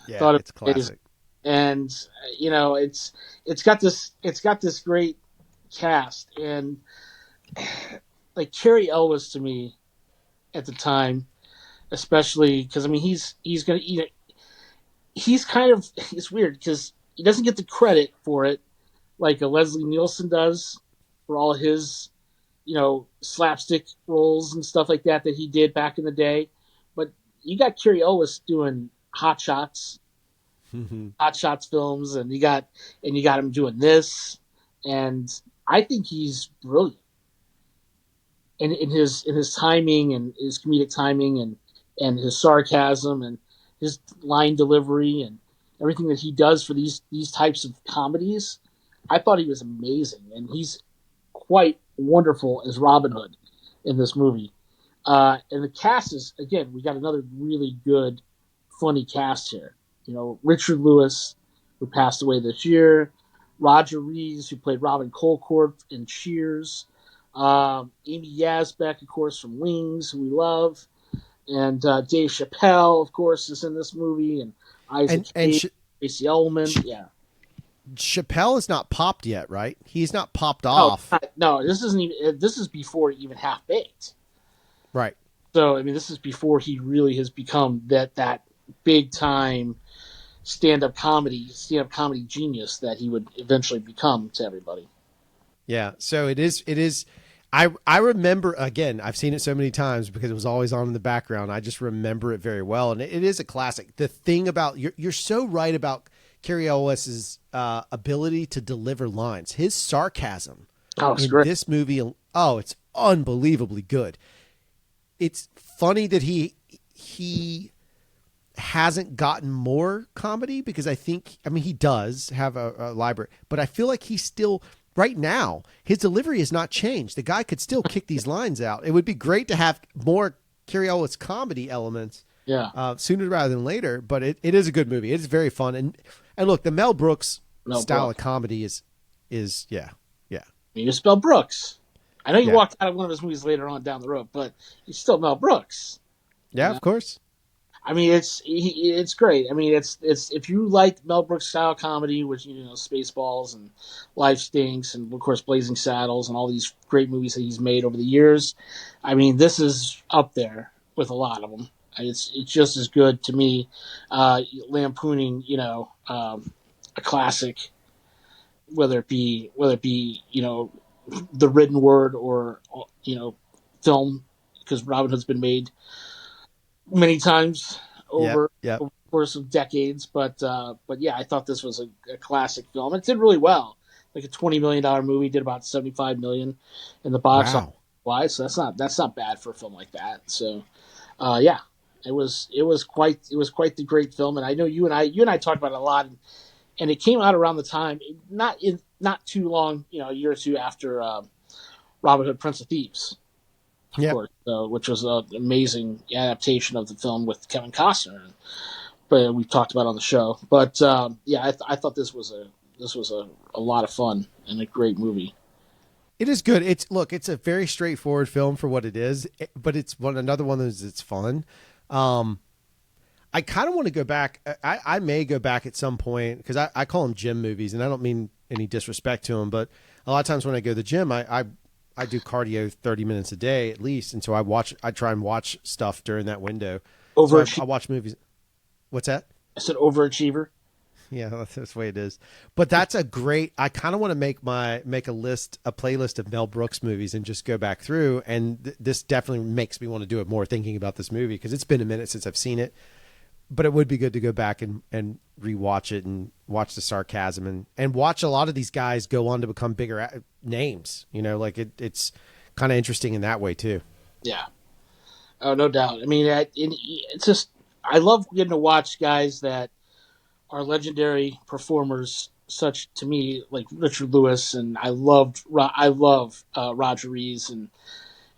Yeah, Thought it it's was amazing, classic. and it's got this great cast, and like Carrie Elwes to me at the time, especially because I mean he's gonna he's kind of it's weird because he doesn't get the credit for it like a Leslie Nielsen does for all his slapstick roles and stuff like that he did back in the day. But you got Carrie Elwes doing Hot Shots films, and you got him doing this, and I think he's brilliant in his timing and his comedic timing and his sarcasm and his line delivery and everything that he does for these types of comedies. I thought he was amazing, and he's quite wonderful as Robin Hood in this movie. And the cast is again, we got another really good, funny cast here. Richard Lewis, who passed away this year, Roger Rees, who played Robin Colcord in Cheers, Amy Yazbek, of course, from Wings, who we love, and Dave Chappelle, of course, is in this movie, and Isaac And Hayes, Tracy Ullman, yeah. Chappelle is not popped yet, right? He's not popped Oh off. no, this isn't even. This is before even Half Baked. Right. So I mean, this is before he really has become that big time stand up comedy genius that he would eventually become to everybody. Yeah. So it is. I remember, again, I've seen it so many times because it was always on in the background. I just remember it very well. And it is a classic. The thing about, you're so right about Carrie Elwes's ability to deliver lines. His sarcasm Oh, it's in great. this movie, it's unbelievably good. It's funny that he hasn't gotten more comedy because I mean, he does have a library, but I feel like he's still, right now, his delivery has not changed. The guy could still kick these lines out. It would be great to have more Carrie Elwes comedy elements Yeah. sooner rather than later, but it is a good movie. It is very fun. And look, the Mel Brooks Mel style Brooks. of comedy is yeah. You spell Brooks. I know you Yeah. walked out of one of his movies later on down the road, but he's still Mel Brooks. Yeah, of course. I mean, it's great. I mean, it's if you like Mel Brooks style comedy, which Spaceballs and Life Stinks, and of course Blazing Saddles, and all these great movies that he's made over the years. I mean, this is up there with a lot of them. It's just as good to me, lampooning a classic, whether it be the written word or film, because Robin Hood's been made many times Yep. over Yep. the course of decades. But yeah, I thought this was a classic film. It did really well. Like a $20 million movie, did about 75 million in the box office Wow. wise. So that's not bad for a film like that. So yeah, it was quite the great film. And I know you and I talked about it a lot, and it came out around the time, not too long, a year or two after Robin Hood, Prince of Thieves, of Yep. course, which was an amazing adaptation of the film with Kevin Costner. But we've talked about on the show. But yeah, I thought this was a lot of fun and a great movie. It is good. It's a very straightforward film for what it is, but it's another one that's fun. Um, I kind of want to go back. I may go back at some point because I call them gym movies, and I don't mean any disrespect to them, but a lot of times when I go to the gym, I do cardio 30 minutes a day at least, and so I try and watch stuff during that window. So I Overachiever. watch movies. What's that? I said overachiever. Yeah, that's the way it is. But that's a great. I kind of want to make a playlist of Mel Brooks movies, and just go back through. And this definitely makes me want to do it more, thinking about this movie, because it's been a minute since I've seen it. But it would be good to go back and rewatch it and watch the sarcasm, and watch a lot of these guys go on to become bigger names. It's kind of interesting in that way too. Yeah. Oh, no doubt. I mean, it's just I love getting to watch guys that are legendary performers, such to me like Richard Lewis, and I love Roger Rees, and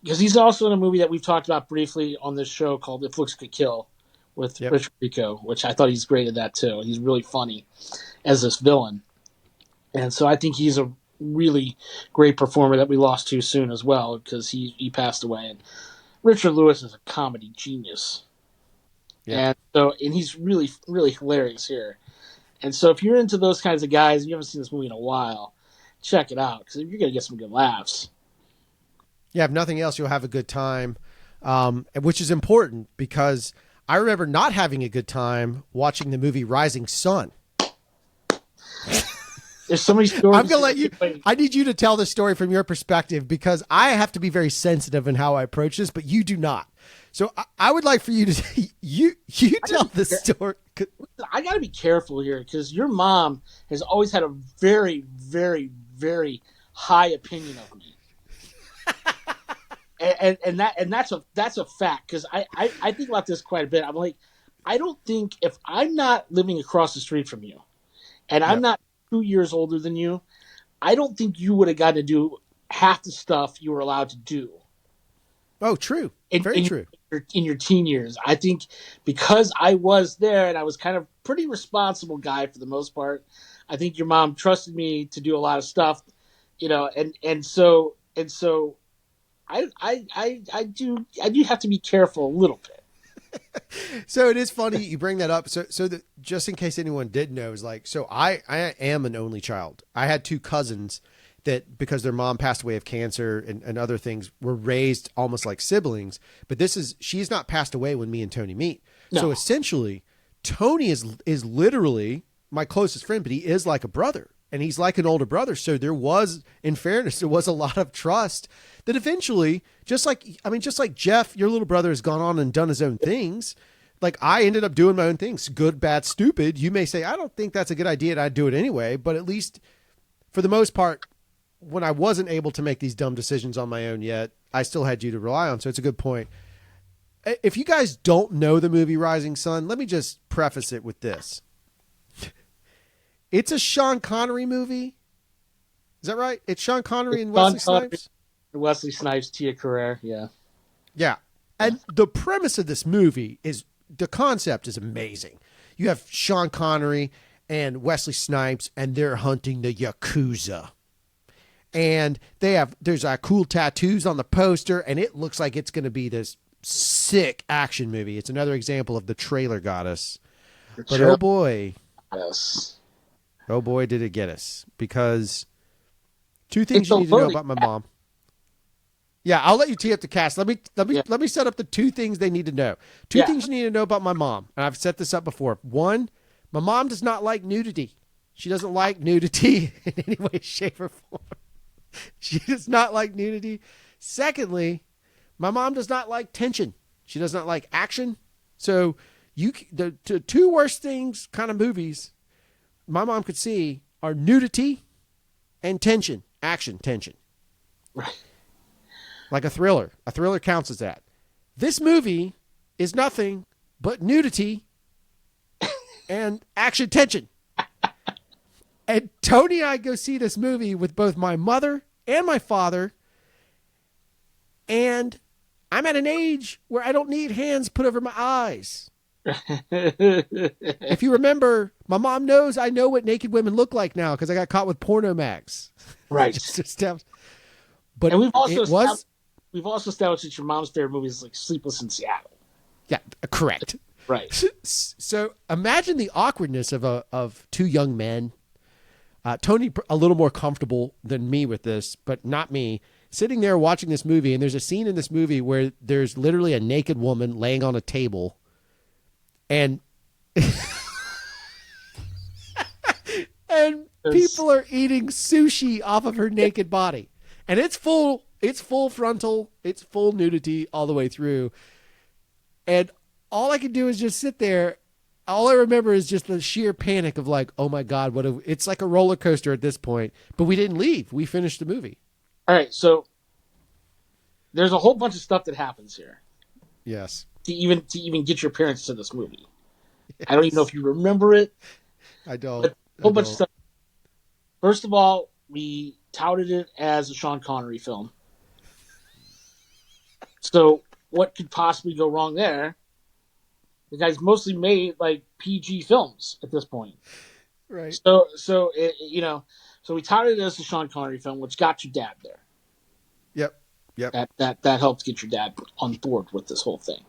because he's also in a movie that we've talked about briefly on this show called If Looks Could Kill with Yep. Richard Rico, which I thought he's great at that too. He's really funny as this villain, and so I think he's a really great performer that we lost too soon as well, because he passed away. And Richard Lewis is a comedy genius, Yep. and he's really really hilarious here. And so if you're into those kinds of guys and you haven't seen this movie in a while, check it out because you're gonna get some good laughs. Yeah. If nothing else, you'll have a good time, which is important because I remember not having a good time watching the movie Rising Sun. There's so many stories. I'm going to let you, I need you to tell the story from your perspective, because I have to be very sensitive in how I approach this, but you do not. So I would like for you to, you tell the story. I got to be careful here because your mom has always had a very, very, very high opinion of me, and that's a fact because I think about this quite a bit. I'm like, I don't think if I'm not living across the street from you, and I'm Yep. not 2 years older than you, I don't think you would have got to do half the stuff you were allowed to do Oh, true. in, Very in, true. in your teen years. I think because I was there and I was kind of pretty responsible guy for the most part, I think your mom trusted me to do a lot of stuff, and so I do have to be careful a little bit. So it is funny you bring that up. So that just in case anyone did know, is like, so I am an only child. I had two cousins that, because their mom passed away of cancer and other things, were raised almost like siblings. But she's not passed away when me and Tony meet. So No, essentially, Tony is literally my closest friend, but he is like a brother, and he's like an older brother. So there was, in fairness, there was a lot of trust that eventually, just like Jeff, your little brother has gone on and done his own things. Like, I ended up doing my own things, good, bad, stupid. You may say, I don't think that's a good idea, and I'd do it anyway. But at least for the most part, when I wasn't able to make these dumb decisions on my own yet, I still had you to rely on. So it's a good point. If you guys don't know the movie Rising Sun, let me just preface it with this. It's a Sean Connery movie. Is that right? It's Sean Connery and Sean Wesley Connery, Snipes? Wesley Snipes, Tia Carrere, yeah. Yeah. And the premise of this movie is, the concept is amazing. You have Sean Connery and Wesley Snipes, and they're hunting the Yakuza. And there's cool tattoos on the poster, and it looks like it's going to be this sick action movie. It's another example of the trailer got us. The But trailer. Yes. oh boy, did it get us. Because two things It's you a need to know loading. about my mom. Yeah, I'll let you tee up the cast. Yeah. Let me set up the two things they need to know. Two Yeah. things you need to know about my mom, and I've set this up before. One, my mom does not like nudity. She doesn't like nudity in any way, shape, or form. She does not like nudity. Secondly, my mom does not like tension. She does not like action. So the two worst things kind of movies my mom could see are nudity and tension, action, tension. Right. Like a thriller. A thriller counts as that. This movie is nothing but nudity and action tension. And Tony and I go see this movie with both my mother and my father. And I'm at an age where I don't need hands put over my eyes. If you remember, my mom knows I know what naked women look like now because I got caught with porno mags. Right. But And it was we've also established that your mom's favorite movie is like Sleepless in Seattle. yeah, correct. Right. So imagine the awkwardness of two young men. Tony a little more comfortable than me with this, but not me. Sitting there watching this movie, and there's a scene in this movie where there's literally a naked woman laying on a table, and and people are eating sushi off of her naked body, and it's full frontal, it's full nudity all the way through, and all I can do is just sit there. All I remember is just the sheer panic of like, oh my God, it's like a roller coaster at this point. But we didn't leave. We finished the movie. All right, so there's a whole bunch of stuff that happens here Yes. to even get your parents to this movie. Yes. I don't even know if you remember it. I don't. But a whole bunch of stuff. First of all, we touted it as a Sean Connery film. So what could possibly go wrong there? The guy's mostly made like PG films at this point, right? So so we touted it as a Sean Connery film, which got your dad there. Yep. That helped get your dad on board with this whole thing.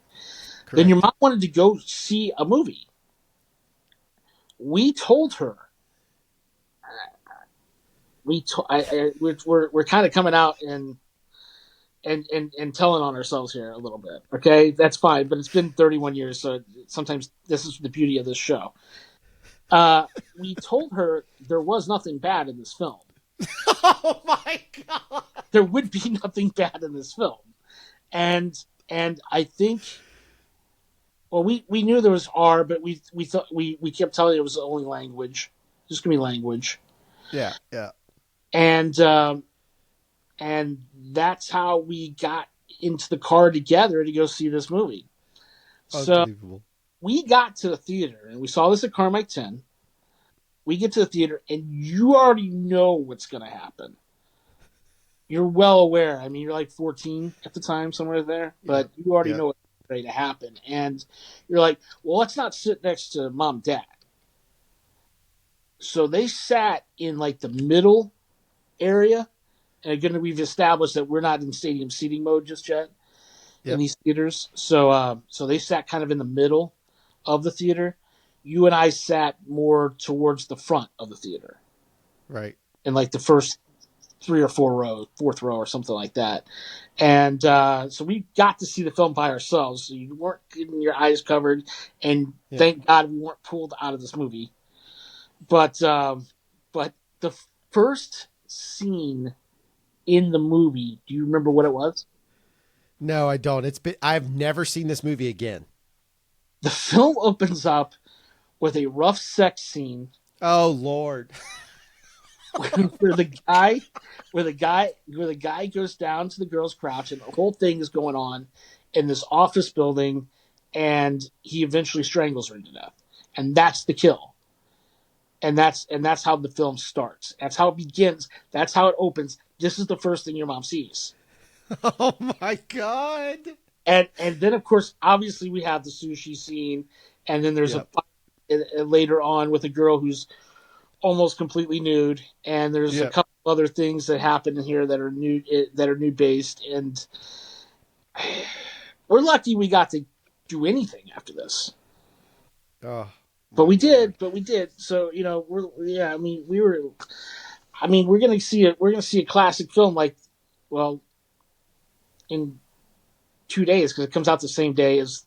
Correct. Then your mom wanted to go see a movie. We told her. We're kind of coming out and telling on ourselves here a little bit. Okay, that's fine, but it's been 31 years, so sometimes this is the beauty of this show. We told her there was nothing bad in this film. Oh my God! There would be nothing bad in this film, and I think, well, we knew there was R, but we thought we kept telling you it was only language, just gonna be language. Yeah. And that's how we got into the car together to go see this movie. So we got to the theater, and we saw this at Carmike 10. We get to the theater, and you already know what's going to happen. You're well aware. I mean, you're like 14 at the time, somewhere there, but you already know what's ready to happen. And you're like, well, let's not sit next to mom and dad. So they sat in like the middle area. And again, we've established that we're not in stadium seating mode just yet in these theaters. So they sat kind of in the middle of the theater. You and I sat more towards the front of the theater. Right. In like the first 3 or 4 rows, fourth row or something like that. And so we got to see the film by ourselves. So you weren't getting your eyes covered. And thank God we weren't pulled out of this movie. But the first scene in the movie, do you remember what it was? No, I don't. I've never seen this movie again. The film opens up with a rough sex scene. Oh Lord. where the guy goes down to the girl's crouch, and the whole thing is going on in this office building, and he eventually strangles her to death. And that's the kill. And that's how the film starts. That's how it begins. That's how it opens. This is the first thing your mom sees. Oh my God. And then of course, obviously we have the sushi scene, and then there's a fight later on with a girl who's almost completely nude, and there's a couple other things that happen in here that are nude based, and we're lucky we got to do anything after this. Oh But my we lord. did, but we did. So we're yeah. I mean, we were. I mean, we're gonna see it. We're gonna see a classic film like, well, in 2 days because it comes out the same day as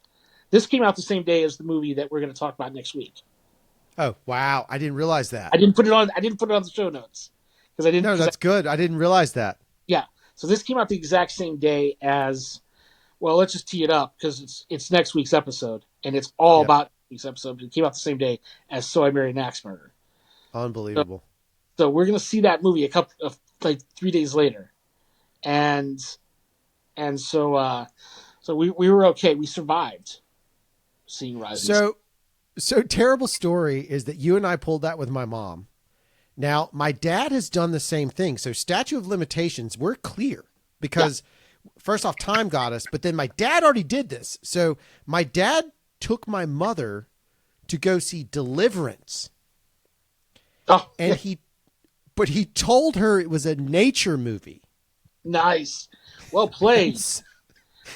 this came out the same day as the movie that we're gonna talk about next week. Oh wow, I didn't realize that. I didn't put it on. I didn't put it on the show notes because I didn't. No, Because that's good. I didn't realize that. yeah. So this came out the exact same day as. Well, let's just tee it up because it's next week's episode and it's all Yep. about next week's episode. It came out the same day as So I Married an Axe Murderer. So, Unbelievable. so we're gonna see that movie a couple of like 3 days later, and so we were okay. We survived seeing Rising Sun. So so terrible story is that you and I pulled that with my mom. Now, my dad has done the same thing. So statute of limitations, we're clear Yeah. because first off, time got us, but then my dad already did this. So my dad took my mother to go see Deliverance. Oh, And he told her it was a nature movie. nice. Well And played.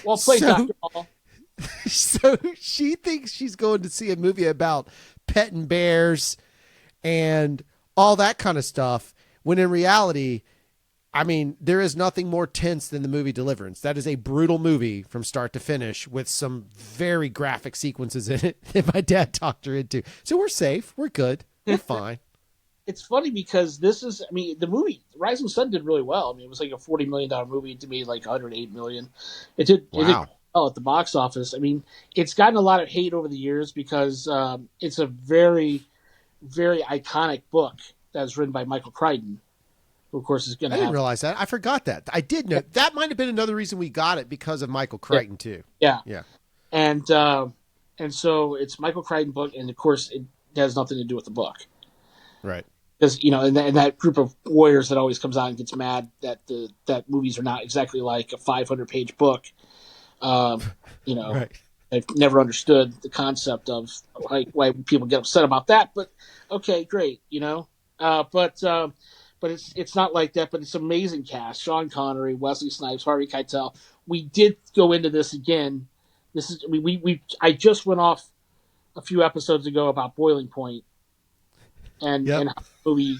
Well played, so, Doctor Hall. so she thinks she's going to see a movie about petting bears and all that kind of stuff. When in reality, I mean, there is nothing more tense than the movie Deliverance. That is a brutal movie from start to finish with some very graphic sequences in it that my dad talked her into. So we're safe. We're good. We're fine. It's funny because this is. I mean, the movie Rising Sun did really well. I mean, it was like a $40 million movie. It made like 108 million. It did Wow. well at the box office. I mean, it's gotten a lot of hate over the years because it's a very iconic book that was written by Michael Crichton, who of course is going I to didn't have realize that. I forgot that. I did know that might have been another reason we got it because of Michael yeah, Crichton too. yeah. Yeah. and so it's Michael Crichton book, and of course it has nothing to do with the book Right. because and that group of warriors that always comes out and gets mad that movies are not exactly like a 500-page book. Um, you know, Right. I've never understood the concept of why people get upset about that. But okay, great, but it's not like that. But it's amazing cast: Sean Connery, Wesley Snipes, Harvey Keitel. We did go into this again. This is we I just went off a few episodes ago about Boiling Point Yep. and how the movie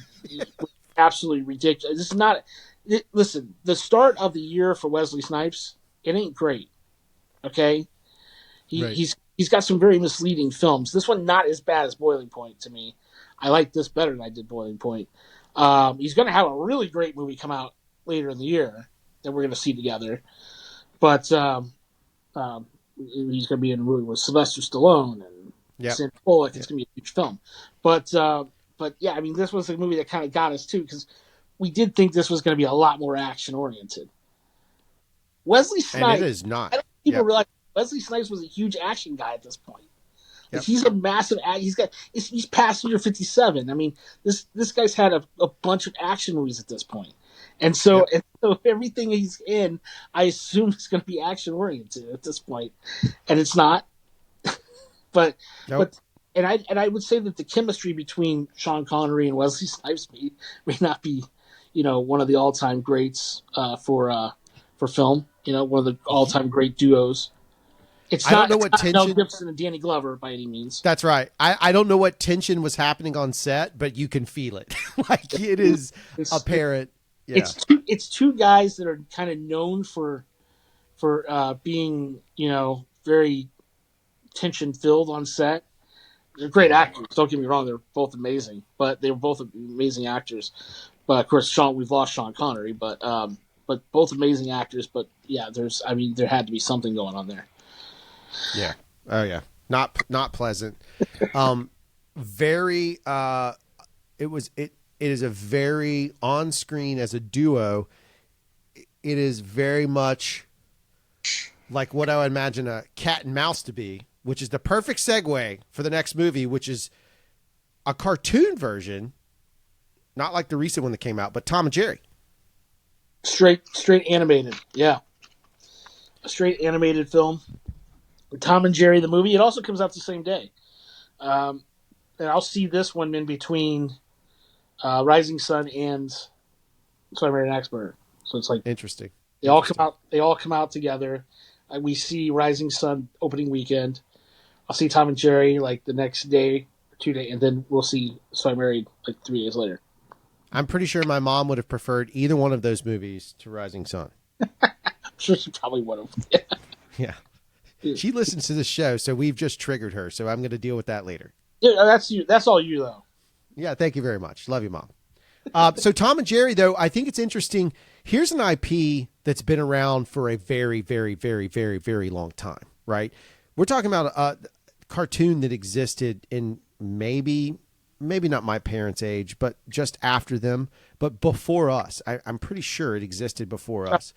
was absolutely ridiculous. This is not. Listen, the start of the year for Wesley Snipes, it ain't great. Okay, he, Right. he's he's got some very misleading films. This one not as bad as Boiling Point to me. I like this better than I did Boiling Point. He's going to have a really great movie come out later in the year that we're going to see together. But he's going to be in a movie with Sylvester Stallone and Yep. Sandra Bullock. It's Yep. going to be a huge film. But yeah, I mean, this was a movie that kind of got us too because we did think this was going to be a lot more action oriented. Wesley And it Snipes, is not. I don't think people Yep. realize Wesley Snipes was a huge action guy at this point. Like Yep. he's a massive. He's passenger 57. I mean, this guy's had a bunch of action movies at this point, and so Yep. and so everything he's in, I assume is going to be action oriented at this point, and it's not. But Nope. but and I would say that the chemistry between Sean Connery and Wesley Snipes may not be, one of the all time greats for film. One of the all time great duos. It's I don't not know it's what not Mel tension. Gibson and Danny Glover by any means. That's right. I don't know what tension was happening on set, but you can feel it. Like it is It's apparent. Yeah. it's two guys that are kind of known for being very tension filled on set. They're great actors. Don't get me wrong; they're both amazing, but they were both amazing actors. But of course, we've lost Sean Connery, but both amazing actors. But yeah, there had to be something going on there. Yeah. Oh yeah. Not pleasant. Very it is a very on screen as a duo. It is very much like what I would imagine a cat and mouse to be, which is the perfect segue for the next movie, which is a cartoon version, not like the recent one that came out, but Tom and Jerry. Straight animated, yeah, a straight animated film. Tom and Jerry the movie. It also comes out the same day, and I'll see this one in between Rising Sun and So I Married an Axe Murderer. So it's like Interesting. they all come Interesting. out. They all come out together. We see Rising Sun opening weekend. I'll see Tom and Jerry like the next day, 2 day, and then we'll see So I Married like 3 days later. I'm pretty sure my mom would have preferred either one of those movies to Rising Sun. I'm sure she probably would have. Yeah. She listens to this show, so we've just triggered her. So I'm going to deal with that later. Yeah, that's you. That's all you though. Yeah, thank you very much. Love you, Mom. So Tom and Jerry, though, I think it's interesting. Here's an IP that's been around for a very, very, very, very, very long time, right? We're talking about a cartoon that existed in maybe not my parents' age, but just after them, but before us. I'm pretty sure it existed before us.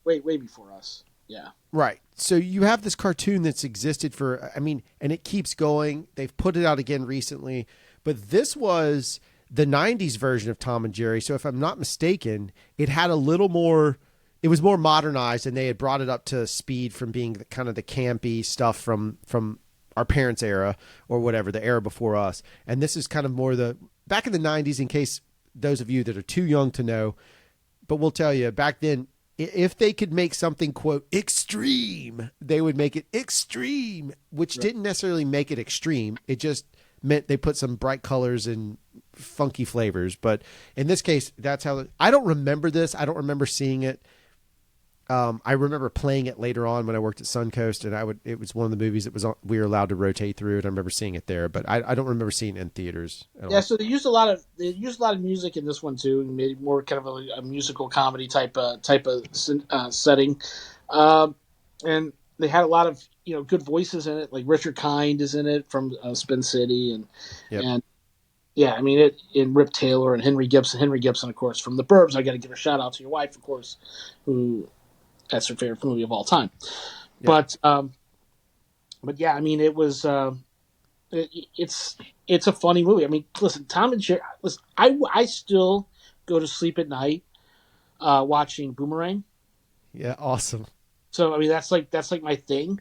Way before us. Yeah. Right. So you have this cartoon that's existed for, and it keeps going. They've put it out again recently, but this was the 90s version of Tom and Jerry. So if I'm not mistaken, it had a little more, it was more modernized, and they had brought it up to speed from being kind of the campy stuff from our parents' era or whatever, the era before us. And this is kind of more the back in the 90s, in case those of you that are too young to know, but we'll tell you back then, if they could make something, quote, extreme, they would make it extreme, which didn't necessarily make it extreme. It just meant they put some bright colors and funky flavors. But in this case, that's how I don't remember this. I don't remember seeing it. I remember playing it later on when I worked at Suncoast, and it was one of the movies that we were allowed to rotate through, and I remember seeing it there, but I don't remember seeing it in theaters at all. So they used a lot of music in this one too, and made more kind of a musical comedy type of setting, and they had a lot of good voices in it. Like Richard Kind is in it from Spin City, and yeah, I mean in Rip Taylor and Henry Gibson, of course, from The Burbs. I got to give a shout out to your wife, of course, who that's her favorite movie of all time. Yeah. But yeah, I mean it was. It's a funny movie. I mean, listen, Tom and Jerry. Listen, I still go to sleep at night watching Boomerang. Yeah, awesome. So I mean, that's like my thing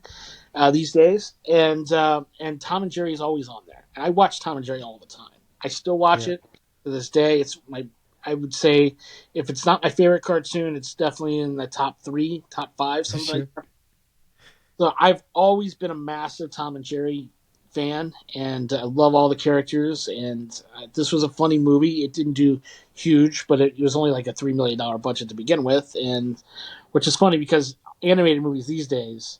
these days. And Tom and Jerry is always on there. And I watch Tom and Jerry all the time. I still watch it to this day. It's I would say if it's not my favorite cartoon, it's definitely in the top 3, top 5, something like that. So I've always been a massive Tom and Jerry fan, and I love all the characters. And this was a funny movie. It didn't do huge, but it was only like a $3 million budget to begin with, and which is funny because animated movies these days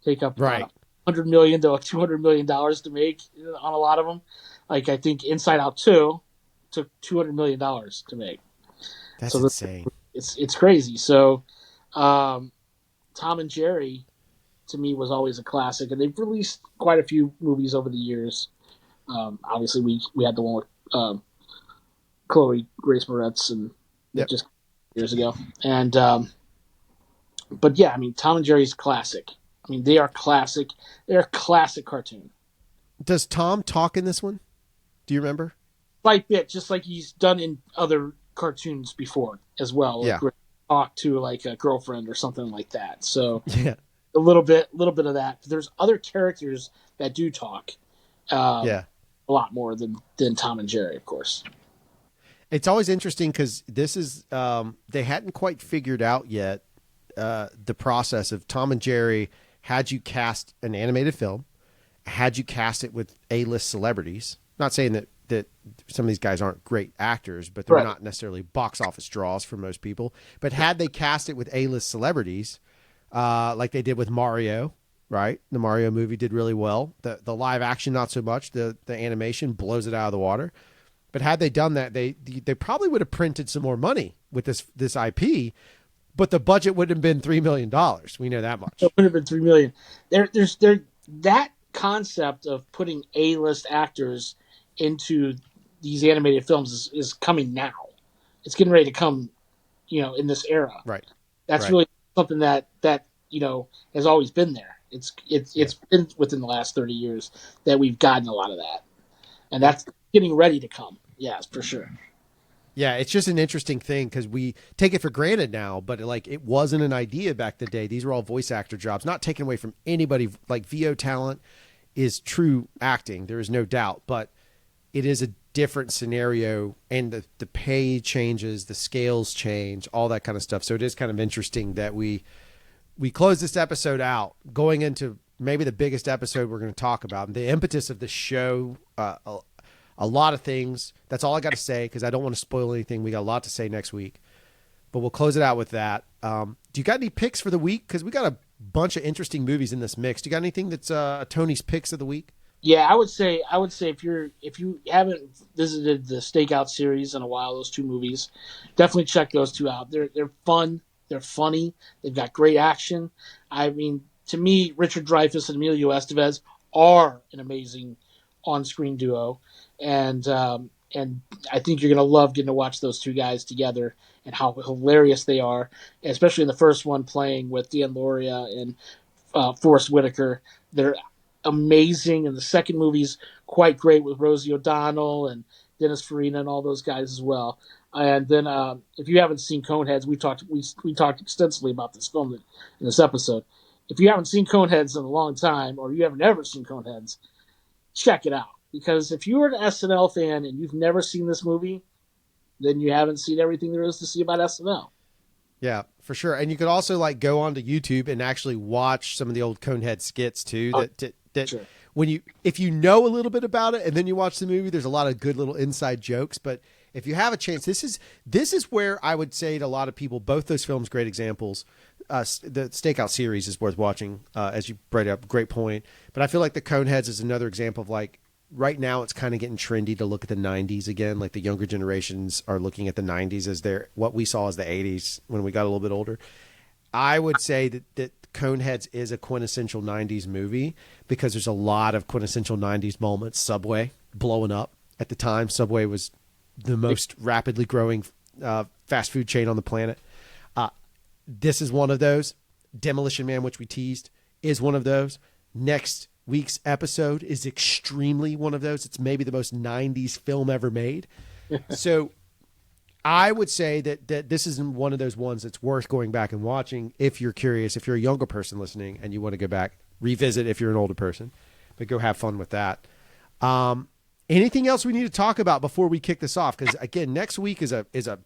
take up about $100 million to $200 million to make on a lot of them. Like I think Inside Out 2 took $200 million to make. That's insane. It's crazy. So Tom and Jerry to me was always a classic, and they've released quite a few movies over the years. Obviously we had the one with Chloe Grace Moretz and just years ago. And but yeah, I mean Tom and Jerry's classic. I mean they are classic. They're a classic cartoon. Does Tom talk in this one? Do you remember? Slight bit, just like he's done in other cartoons before as well. Yeah. Like talk to like a girlfriend or something like that. So yeah, a little bit of that. There's other characters that do talk. A lot more than Tom and Jerry, of course. It's always interesting because this is they hadn't quite figured out yet the process of Tom and Jerry. Had you cast an animated film, had you cast it with A-list celebrities, not saying that some of these guys aren't great actors, but they're not necessarily box office draws for most people. But had they cast it with A-list celebrities, like they did with Mario, right? The Mario movie did really well. The live action, not so much. The animation blows it out of the water. But had they done that, they probably would have printed some more money with this IP, but the budget would have been $3 million. We know that much. It would have been $3 million. There's that concept of putting A-list actors into these animated films is coming now. It's getting ready to come, in this era. Right. That's really something that has always been there. It's been within the last 30 years that we've gotten a lot of that, and that's getting ready to come. Yes, for sure. Yeah, it's just an interesting thing because we take it for granted now, but it wasn't an idea back in the day. These were all voice actor jobs, not taken away from anybody. Like VO talent is true acting. There is no doubt, but it is a different scenario, and the pay changes, the scales change, all that kind of stuff. So it is kind of interesting that we we close this episode out going into maybe the biggest episode we're going to talk about, the impetus of the show. A lot of things. That's all I got to say because I don't want to spoil anything. We got a lot to say next week, but we'll close it out with that. Do you got any picks for the week? Because we got a bunch of interesting movies in this mix. Do you got anything that's Tony's picks of the week? Yeah, I would say if you haven't visited the Stakeout series in a while, those two movies, definitely check those two out. They're fun, they're funny, they've got great action. I mean, to me, Richard Dreyfuss and Emilio Estevez are an amazing on-screen duo, and I think you're gonna love getting to watch those two guys together and how hilarious they are, especially in the first one playing with Dan Lauria and Forrest Whitaker. They're amazing, and the second movie's quite great with Rosie O'Donnell and Dennis Farina and all those guys as well. And then, if you haven't seen Coneheads, we talked extensively about this film in this episode. If you haven't seen Coneheads in a long time, or you haven't ever seen Coneheads, check it out. Because if you're an SNL fan and you've never seen this movie, then you haven't seen everything there is to see about SNL. Yeah, for sure. And you could also like go onto YouTube and actually watch some of the old Conehead skits too. That Sure. if you know a little bit about it and then you watch the movie, there's a lot of good little inside jokes. But if you have a chance, this is where I would say to a lot of people, both those films, great examples. The Stakeout series is worth watching, as you brought up. Great point. But I feel like the Coneheads is another example of like right now it's kind of getting trendy to look at the 90s again. Like the younger generations are looking at the 90s as what we saw as the 80s when we got a little bit older. I would say that Coneheads is a quintessential 90s movie because there's a lot of quintessential 90s moments. Subway blowing up at the time. Subway was the most rapidly growing fast food chain on the planet. This is one of those. Demolition Man, which we teased, is one of those. Next week's episode is extremely one of those. It's maybe the most 90s film ever made. So I would say that this is one of those ones that's worth going back and watching if you're curious, if you're a younger person listening and you want to go back, revisit if you're an older person, but go have fun with that. Anything else we need to talk about before we kick this off? Because again, next week is a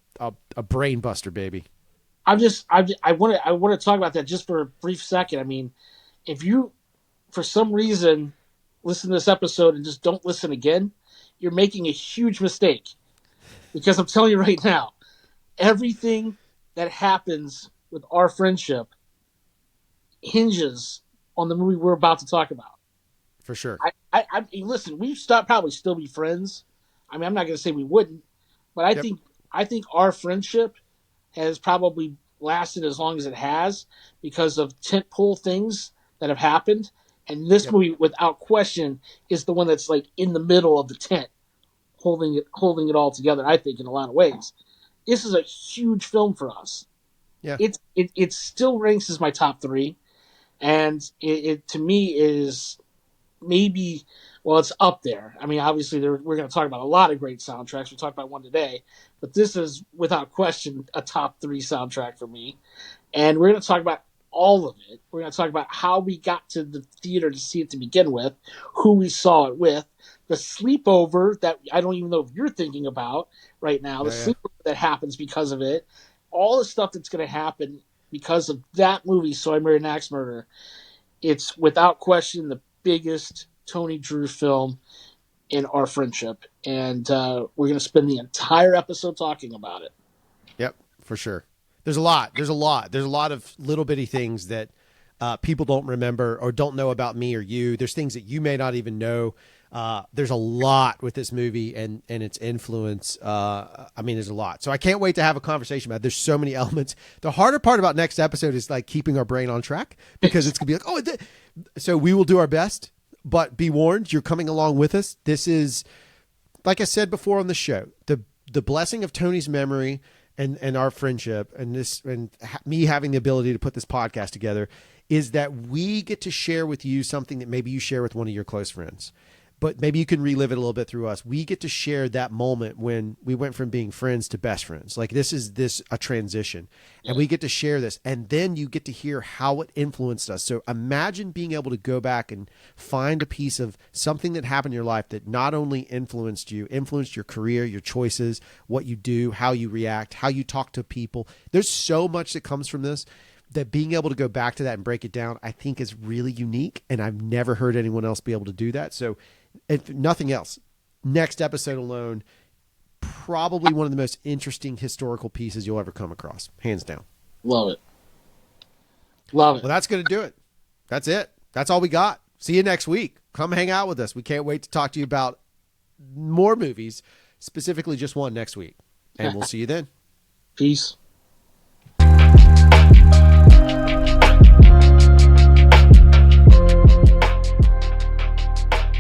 brain buster, baby. I want to talk about that just for a brief second. I mean, if you, for some reason, listen to this episode and just don't listen again, you're making a huge mistake. Because I'm telling you right now, everything that happens with our friendship hinges on the movie we're about to talk about. For sure. I mean, listen, we probably still be friends. I mean, I'm not going to say we wouldn't, but I think our friendship has probably lasted as long as it has because of tentpole things that have happened. And this movie, without question, is the one that's like in the middle of the tent, holding it all together. I think in a lot of ways, this is a huge film for us. Yeah, it still ranks as my top three, and it to me is maybe, well, it's up there. I mean, obviously we're going to talk about a lot of great soundtracks. We talked about one today, but this is without question a top three soundtrack for me. And we're going to talk about all of it. We're going to talk about how we got to the theater to see it to begin with, who we saw it with, the sleepover that I don't even know if you're thinking about right now, the sleepover that happens because of it, all the stuff that's going to happen because of that movie, So I Married an Axe Murderer. It's without question the biggest Tony Drew film in our friendship, and we're going to spend the entire episode talking about it. Yep, for sure. There's a lot of little bitty things that people don't remember or don't know about me or you. There's things that you may not even know. There's a lot with this movie and its influence. I mean, there's a lot. So I can't wait to have a conversation about it. There's so many elements. The harder part about next episode is like keeping our brain on track because it's going to be like, so we will do our best, but be warned, you're coming along with us. This is, like I said before on the show, the blessing of Tony's memory and our friendship and me having the ability to put this podcast together is that we get to share with you something that maybe you share with one of your close friends. But maybe you can relive it a little bit through us. We get to share that moment when we went from being friends to best friends. Like this is a transition, and we get to share this, and then you get to hear how it influenced us. So imagine being able to go back and find a piece of something that happened in your life that not only influenced your career, your choices, what you do, how you react, how you talk to people. There's so much that comes from this. that being able to go back to that and break it down, I think is really unique. And I've never heard anyone else be able to do that. So if nothing else, next episode alone, probably one of the most interesting historical pieces you'll ever come across. Hands down. Love it. Love it. Well, that's going to do it. That's it. That's all we got. See you next week. Come hang out with us. We can't wait to talk to you about more movies, specifically just one next week. And we'll see you then. Peace.